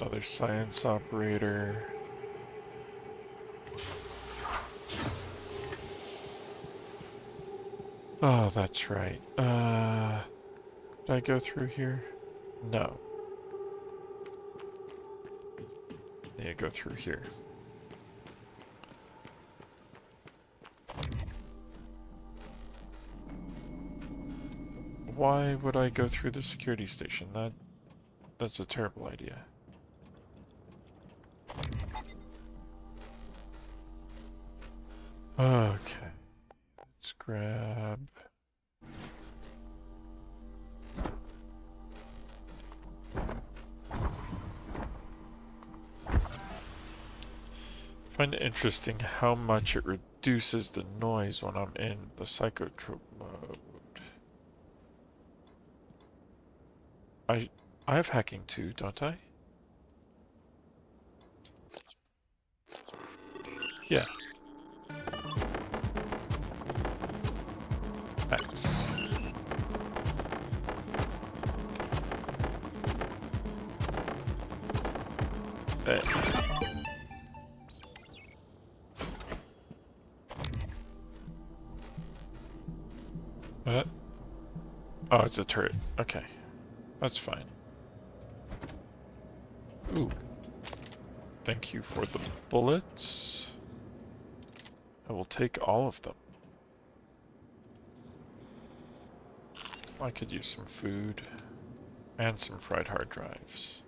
Another science operator. Oh, that's right. Did I go through here? No. Yeah, go through here. Why would I go through the security station? That's a terrible idea. Okay. Let's grab... I find it interesting how much it reduces the noise when I'm in the psychotronic mode. I have hacking too, don't I? Yeah. X. A. What? Oh, it's a turret. Okay. That's fine. Ooh. Thank you for the bullets. I will take all of them. I could use some food and some fried hard drives.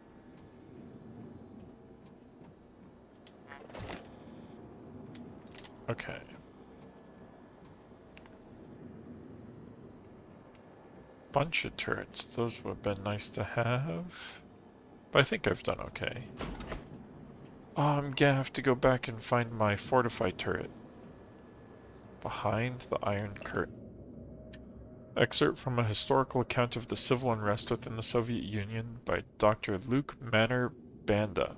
Okay. Bunch of turrets. Those would have been nice to have. But I think I've done okay. Oh, I'm gonna have to go back and find my fortified turret. Behind the Iron Curtain. Excerpt from a historical account of the civil unrest within the Soviet Union by Dr. Luke Manor Banda.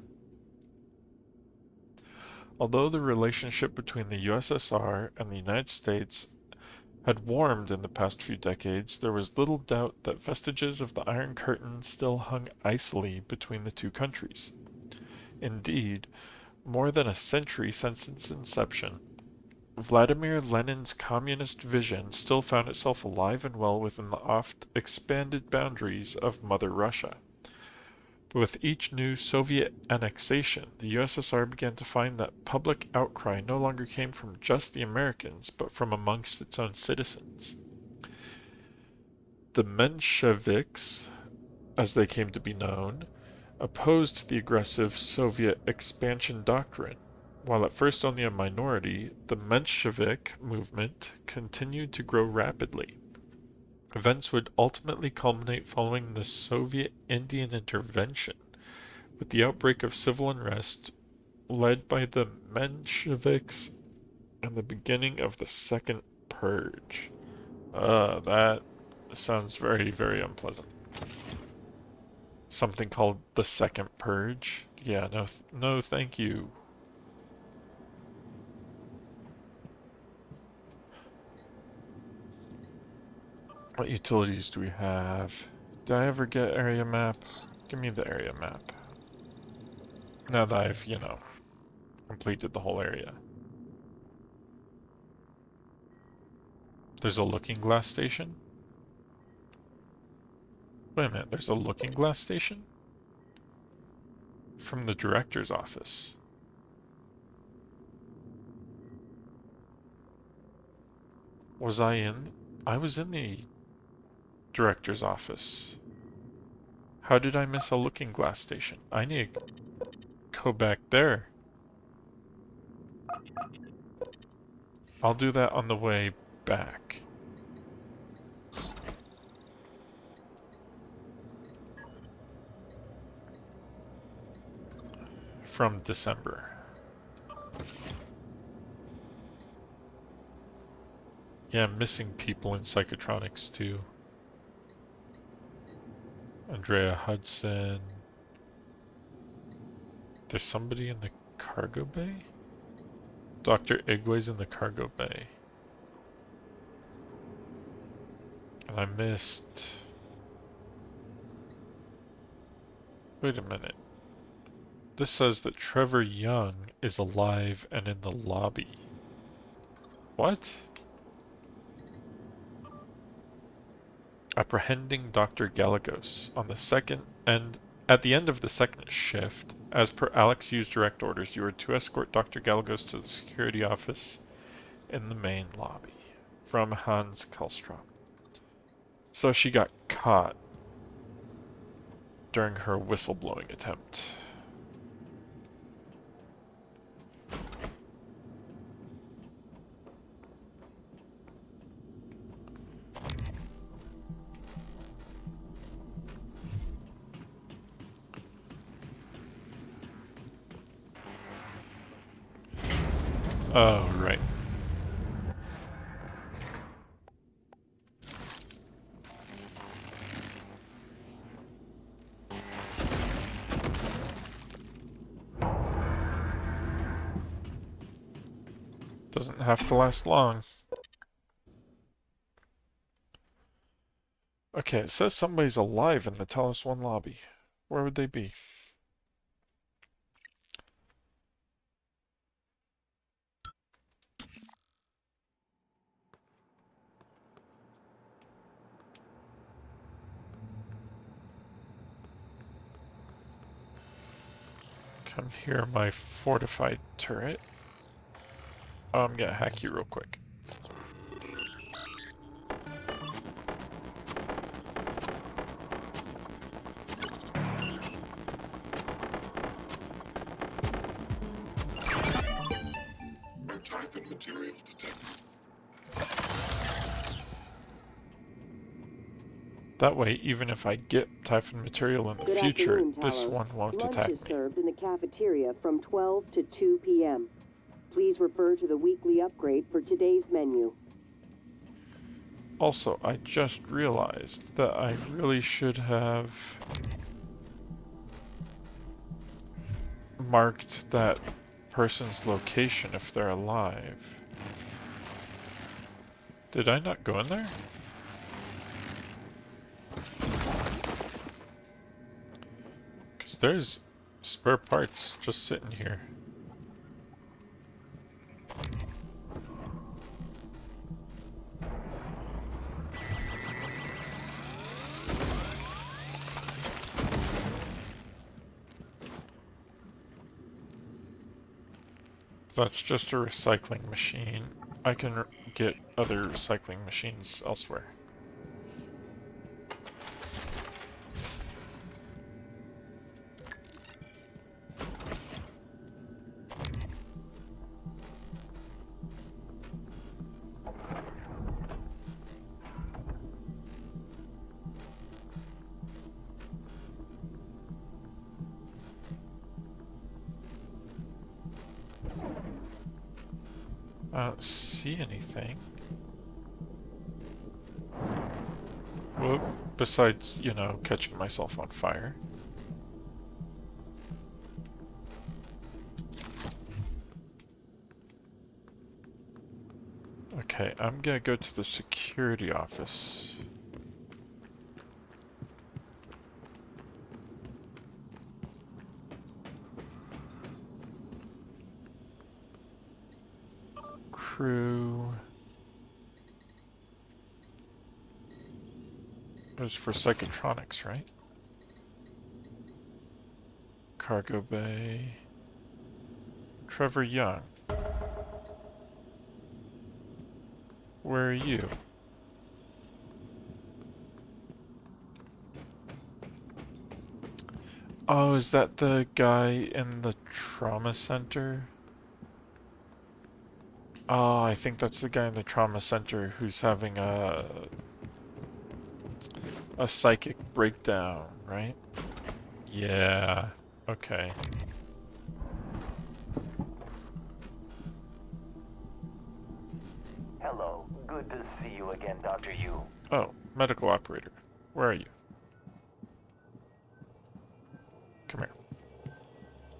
Although the relationship between the USSR and the United States had warmed in the past few decades, there was little doubt that vestiges of the Iron Curtain still hung icily between the two countries. Indeed, more than a century since its inception, Vladimir Lenin's communist vision still found itself alive and well within the oft-expanded boundaries of Mother Russia. But with each new Soviet annexation, the USSR began to find that public outcry no longer came from just the Americans, but from amongst its own citizens. The Mensheviks, as they came to be known, opposed the aggressive Soviet expansion doctrine. While at first only a minority, the Menshevik movement continued to grow rapidly. Events would ultimately culminate following the Soviet Indian intervention, with the outbreak of civil unrest led by the Mensheviks and the beginning of the Second Purge. That sounds very, very unpleasant. Something called the Second Purge? Yeah, no thank you. What utilities do we have? Did I ever get area map? Give me the area map. Now that I've, completed the whole area. There's a looking glass station? Wait a minute, there's a looking glass station? From the director's office. Was I in? I was in the director's office. How did I miss a looking glass station? I need to go back there. I'll do that on the way back. From December. Yeah, missing people in Psychotronics too. Andrea Hudson. There's somebody in the cargo bay? Dr. Igwe's in the cargo bay. And I missed... Wait a minute. This says that Trevor Young is alive and in the lobby. What? Apprehending Dr. Galagos on the second and at the end of the second shift, as per Alex Yu's direct orders, you are to escort Dr. Galagos to the security office in the main lobby. From Hans Kallstrom. So she got caught during her whistleblowing attempt. Oh, right. Doesn't have to last long. Okay, it says somebody's alive in the Talos 1 lobby. Where would they be? Come here, my fortified turret. Oh, I'm gonna hack you real quick. Typhon material detected. That way, even if I get Typhon material in the Good future, afternoon, this Talos. one won't Lunch attack is me. served in the cafeteria from 12 to 2 p.m. Please refer to the weekly upgrade for today's menu. Also, I just realized that I really should have marked that person's location if they're alive. Did I not go in there? Because there's spare parts just sitting here. That's just a recycling machine. I can get other recycling machines elsewhere. I don't see anything. Well, besides, you know, catching myself on fire. Okay, I'm gonna go to the security office. Crew. It was for Psychotronics, right? Cargo bay. Trevor Young. Where are you? Oh, is that the guy in the trauma center? Oh, I think that's the guy in the trauma center who's having a psychic breakdown, right? Yeah. Okay. Hello, good to see you again, Dr. Yu. Oh, medical operator. Where are you? Come here.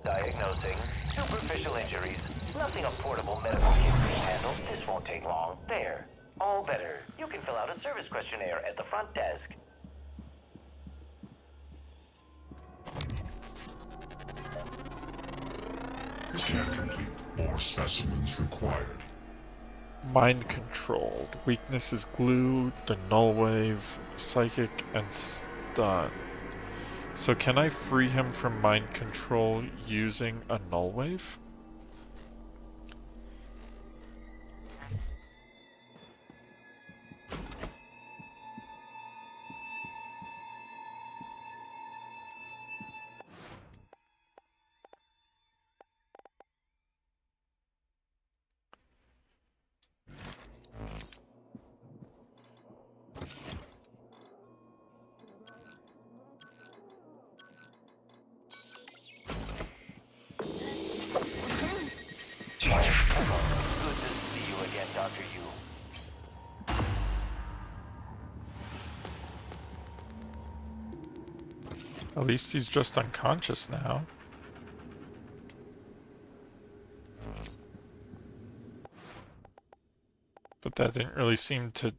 Diagnosing superficial injuries. Nothing a portable medical kit can handle. This won't take long. There. All better. You can fill out a service questionnaire at the front desk. Scan complete. More specimens required. Mind controlled. Weakness is glue, the null wave, psychic, and stun. So can I free him from mind control using a null wave? Good to see you again, Dr. Yu. At least he's just unconscious now. But that didn't really seem to...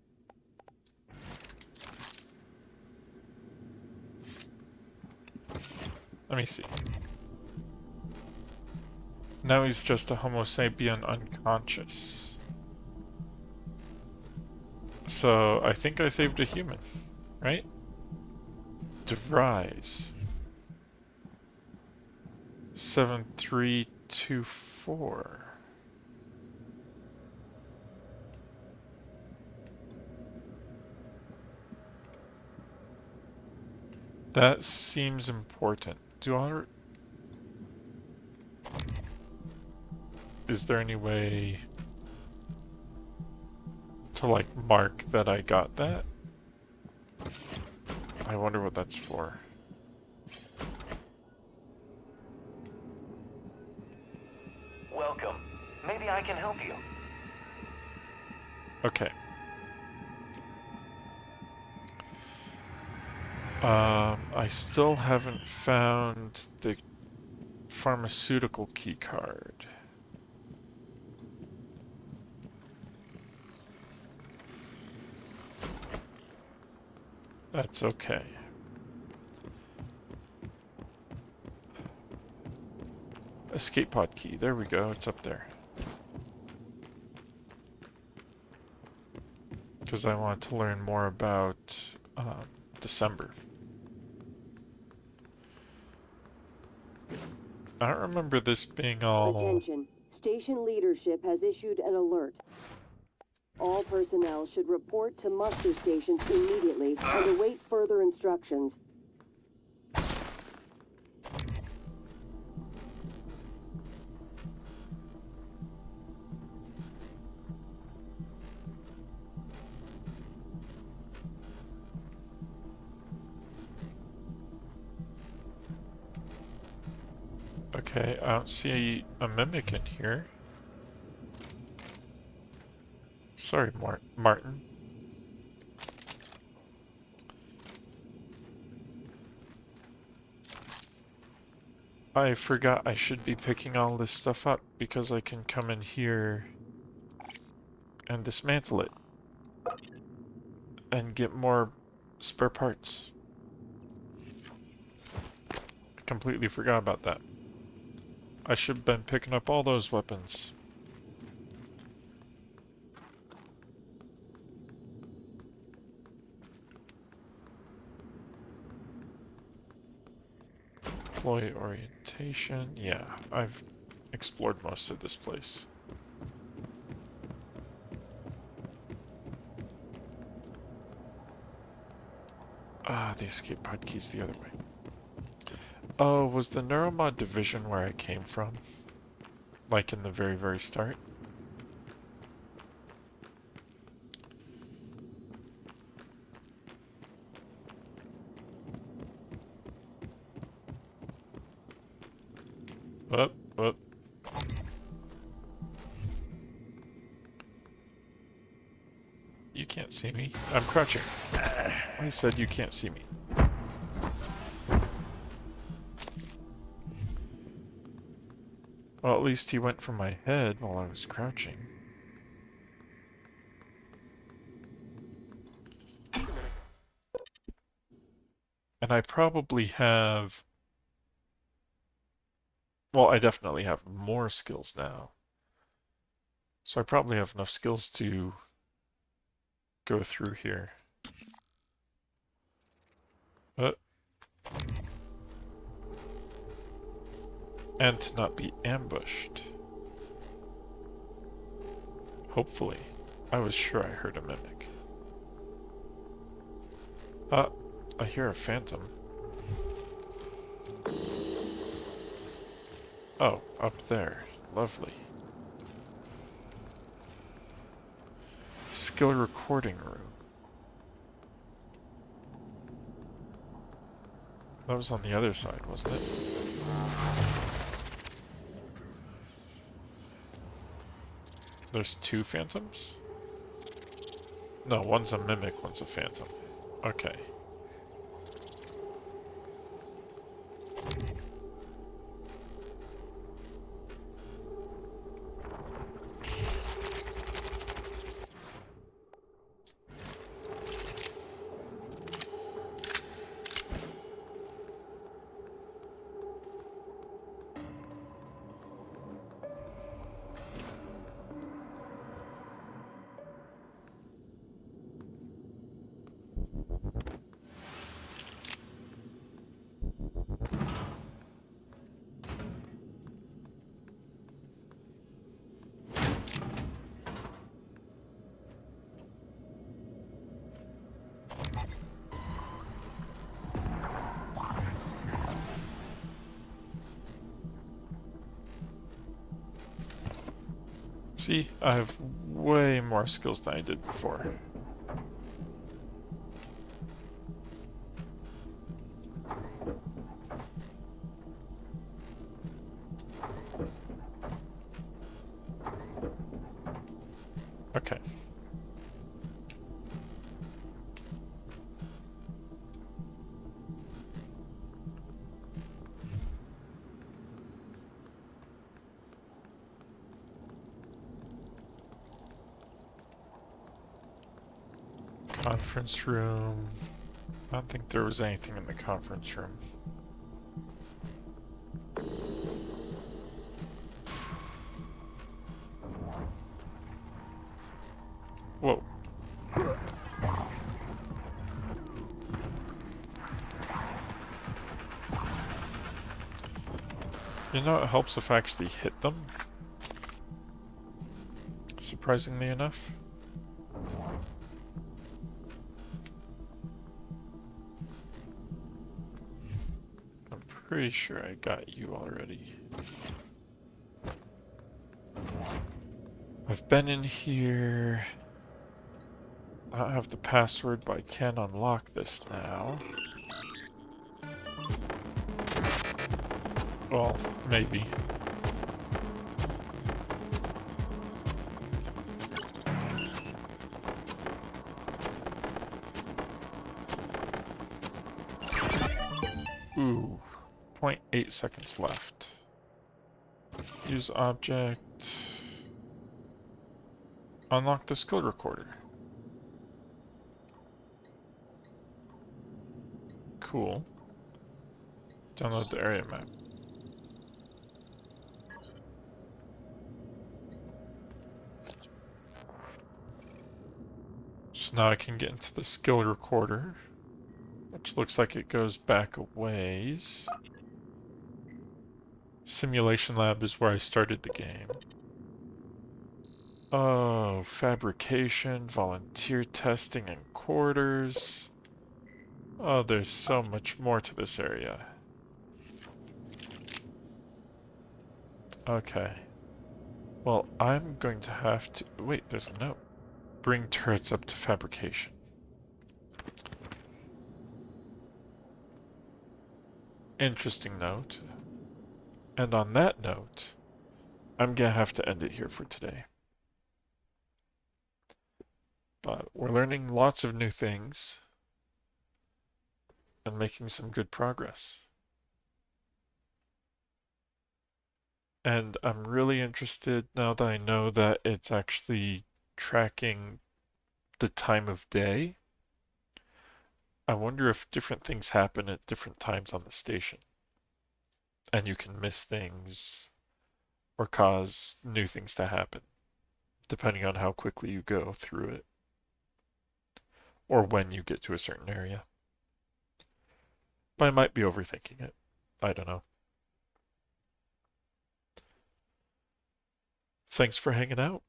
Let me see. Now he's just a Homo sapien unconscious. So I think I saved a human, right? DeVries. 7324. That seems important. Is there any way to, like, mark that I got that? I wonder what that's for. Welcome. Maybe I can help you. Okay. I still haven't found the pharmaceutical key card. That's okay. Escape pod key. There we go. It's up there. Because I want to learn more about December. I don't remember this being all... Attention. Station leadership has issued an alert. All personnel should report to muster stations immediately and await further instructions. Okay, I don't see a mimic in here. Sorry, Martin. I forgot I should be picking all this stuff up because I can come in here and dismantle it and get more spare parts. I completely forgot about that. I should have been picking up all those weapons. Employee orientation. Yeah, I've explored most of this place. Ah, the escape pod key's the other way. Oh, was the neuromod division where I came from? Like in the very, very start? Up, up. You can't see me. I'm crouching. I said you can't see me. Well, at least he went for my head while I was crouching. And I probably have... Well, I definitely have more skills now. So I probably have enough skills to go through here. And to not be ambushed. Hopefully. I was sure I heard a mimic. I hear a phantom. Oh, up there. Lovely. Skill recording room. That was on the other side, wasn't it? There's two phantoms? No, one's a mimic, one's a phantom. Okay. See, I have way more skills than I did before. Okay. Conference room. I don't think there was anything in the conference room. Whoa. You know, it helps if I actually hit them. Surprisingly enough. I'm pretty sure I got you already. I've been in here. I don't have the password, but I can unlock this now. Well, maybe. Ooh, 0.8 seconds left. Use object. Unlock the skill recorder. Cool. Download the area map. So now I can get into the skill recorder, which looks like it goes back a ways. Simulation lab is where I started the game. Oh, fabrication, volunteer testing, and quarters. Oh, there's so much more to this area. Okay. Well, I'm going to have to... Wait, there's a note. Bring turrets up to fabrication. Interesting note. And on that note, I'm gonna have to end it here for today. But we're learning lots of new things and making some good progress. And I'm really interested now that I know that it's actually tracking the time of day. I wonder if different things happen at different times on the station. And you can miss things or cause new things to happen, depending on how quickly you go through it or when you get to a certain area. But I might be overthinking it. I don't know. Thanks for hanging out.